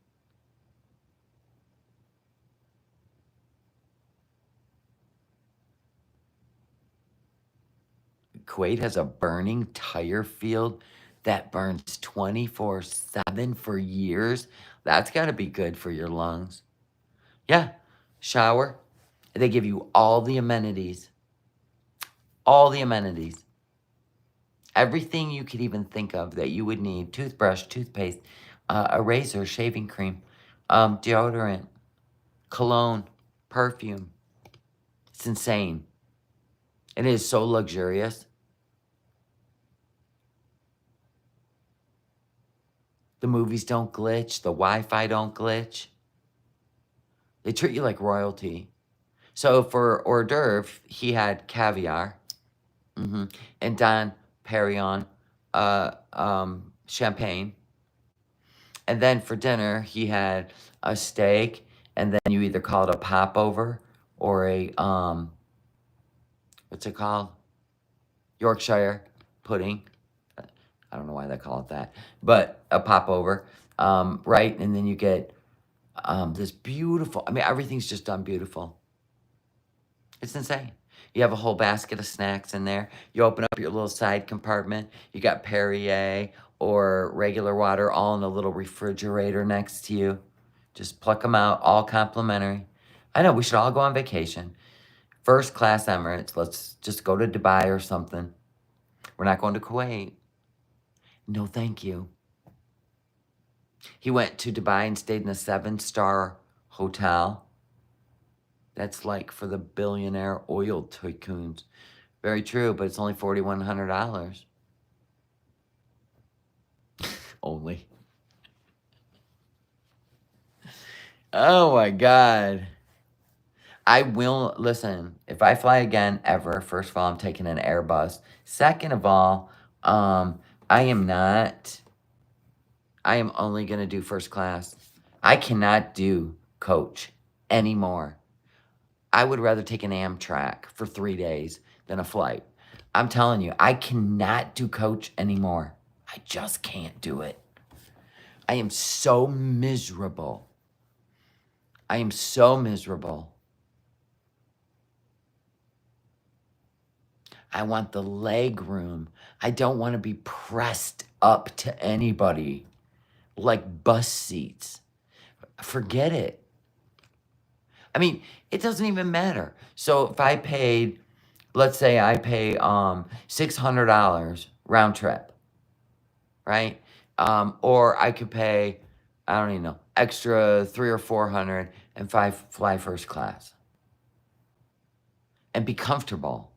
Kuwait has a burning tire field that burns 24/7 for years. That's got to be good for your lungs. Yeah, shower. They give you all the amenities. All the amenities. Everything you could even think of that you would need. Toothbrush, toothpaste, a razor, shaving cream, deodorant, cologne, perfume. It's insane. It is so luxurious. The movies don't glitch. The Wi-Fi don't glitch. They treat you like royalty. So for hors d'oeuvre, he had caviar. And Don Perignon, champagne. And then for dinner, he had a steak. And then you either call it a popover or a, what's it called? Yorkshire pudding. I don't know why they call it that. But a popover, right? And then you get this beautiful, I mean, everything's just done beautiful. It's insane. You have a whole basket of snacks in there. You open up your little side compartment. You got Perrier or regular water all in a little refrigerator next to you. Just pluck them out, all complimentary. I know, we should all go on vacation. First class Emirates. Let's just go to Dubai or something. We're not going to Kuwait. No, thank you. He went to Dubai and stayed in a 7-star hotel. That's like for the billionaire oil tycoons. Very true, but it's only $4,100. Only. Oh my God. I will, listen, if I fly again ever, first of all, I'm taking an Airbus. Second of all, I am only going to do first class. I cannot do coach anymore. I would rather take an Amtrak for 3 days than a flight. I'm telling you, I cannot do coach anymore. I just can't do it. I am so miserable. I am so miserable. I want the leg room. I don't want to be pressed up to anybody like bus seats. Forget it. I mean, it doesn't even matter. So if I paid, let's say I pay $600 round trip, right? Or I could pay, I don't even know, extra $300 or $400 and fly first class and be comfortable.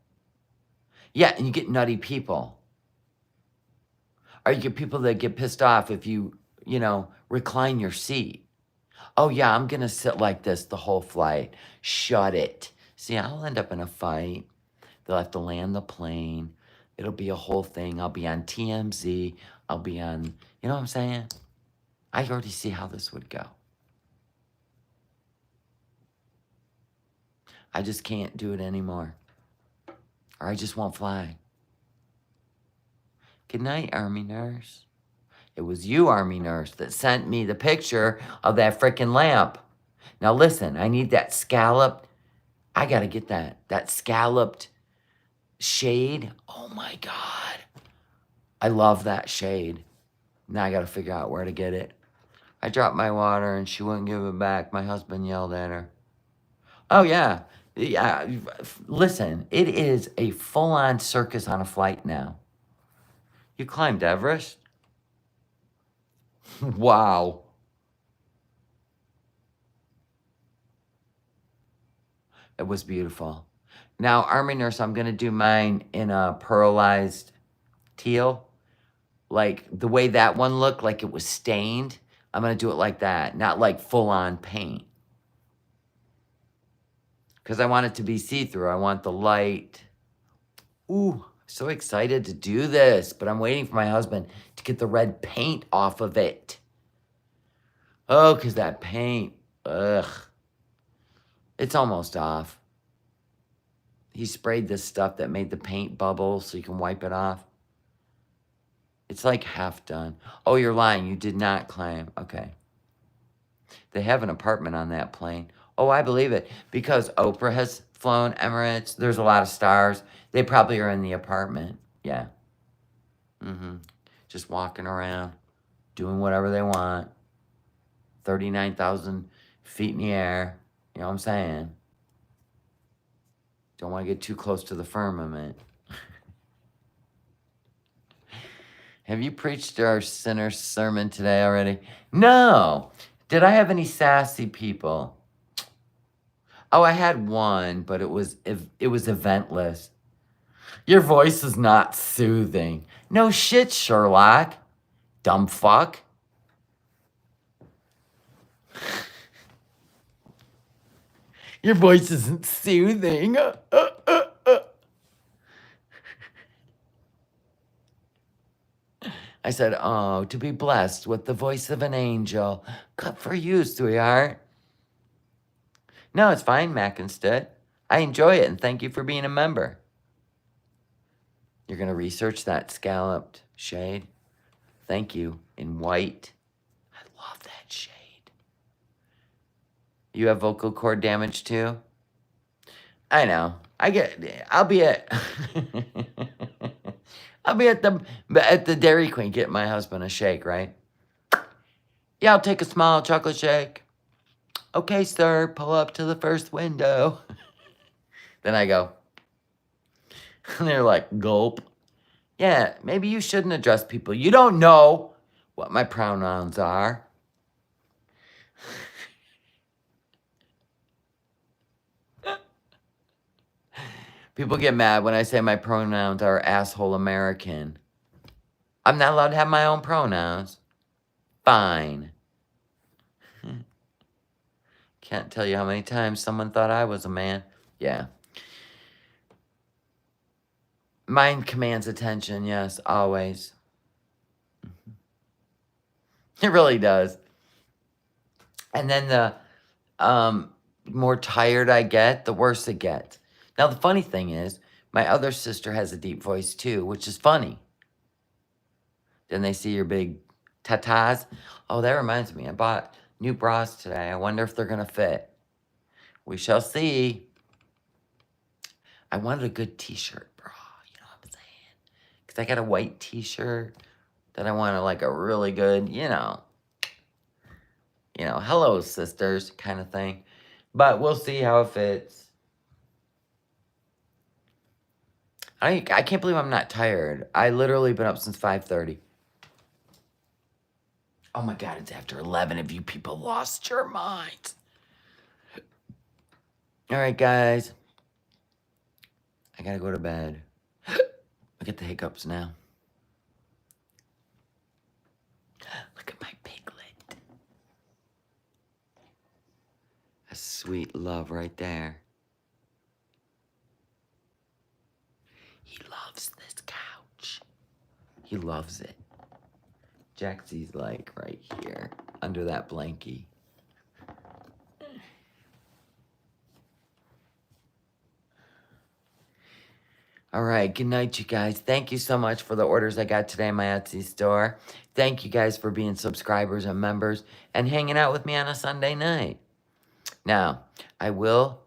Yeah, and you get nutty people. Or you get people that get pissed off if you recline your seat. Oh, yeah, I'm going to sit like this the whole flight. Shut it. See, I'll end up in a fight. They'll have to land the plane. It'll be a whole thing. I'll be on TMZ. I'll be on, you know what I'm saying? I already see how this would go. I just can't do it anymore. Or I just won't fly. Good night, Army nurse. It was you, Army nurse, that sent me the picture of that freaking lamp. Now listen, I need that scalloped. I got to get that. That scalloped shade. Oh my God. I love that shade. Now I got to figure out where to get it. I dropped my water and she wouldn't give it back. My husband yelled at her. Oh yeah. Yeah. Listen, it is a full-on circus on a flight now. You climbed Everest? Wow. It was beautiful. Now, Army nurse, I'm going to do mine in a pearlized teal. Like the way that one looked, like it was stained. I'm going to do it like that, not like full-on paint. Because I want it to be see-through. I want the light. Ooh, so excited to do this. But I'm waiting for my husband to get the red paint off of it. Oh, because that paint, ugh. It's almost off. He sprayed this stuff that made the paint bubble so you can wipe it off. It's like half done. Oh, you're lying. You did not climb. Okay. They have an apartment on that plane. Oh, I believe it. Because Oprah has flown Emirates. There's a lot of stars. They probably are in the apartment. Yeah. Just walking around, doing whatever they want. 39,000 feet in the air. You know what I'm saying? Don't want to get too close to the firmament. Have you preached our sinner's sermon today already? No. Did I have any sassy people? Oh, I had one, but it was eventless. Your voice is not soothing. No shit, Sherlock. Dumb fuck. Your voice isn't soothing. I said, oh, to be blessed with the voice of an angel. Good for you, sweetheart. No, it's fine, Mackinstead. I enjoy it, and thank you for being a member. You're going to research that scalloped shade? Thank you. In white. I love that shade. You have vocal cord damage too? I know. I'll be at the Dairy Queen getting my husband a shake, right? Yeah, I'll take a small chocolate shake. Okay, sir, pull up to the first window. Then I go. And they're like, gulp. Yeah, maybe you shouldn't address people. You don't know what my pronouns are. People get mad when I say my pronouns are asshole American. I'm not allowed to have my own pronouns. Fine. Can't tell you how many times someone thought I was a man. Yeah. Mind commands attention, yes, always. It really does. And then the more tired I get, the worse it gets. Now, the funny thing is, my other sister has a deep voice too, which is funny. Then they see your big tatas. Oh, that reminds me. I bought new bras today. I wonder if they're going to fit. We shall see. I wanted a good t-shirt bra. You know what I'm saying? Because I got a white t-shirt that I wanted like a really good, hello sisters kind of thing. But we'll see how it fits. I can't believe I'm not tired. I literally been up since 5:30. Oh my God, it's after 11. Have you people lost your minds? All right, guys. I gotta go to bed. I get the hiccups now. Look at my piglet. A sweet love right there. He loves this couch. He loves it. Jaxie's like right here under that blankie. All right, good night, you guys. Thank you so much for the orders I got today in my Etsy store. Thank you guys for being subscribers and members and hanging out with me on a Sunday night. Now, I will,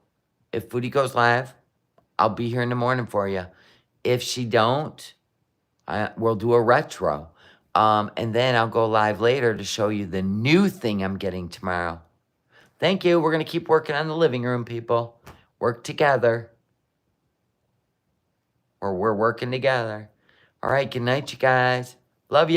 if Foodie goes live, I'll be here in the morning for you. If she don't, we'll do a retro. And then I'll go live later to show you the new thing I'm getting tomorrow. Thank you. We're going to keep working on the living room, people. Work together. Or we're working together. All right, good night, you guys. Love you.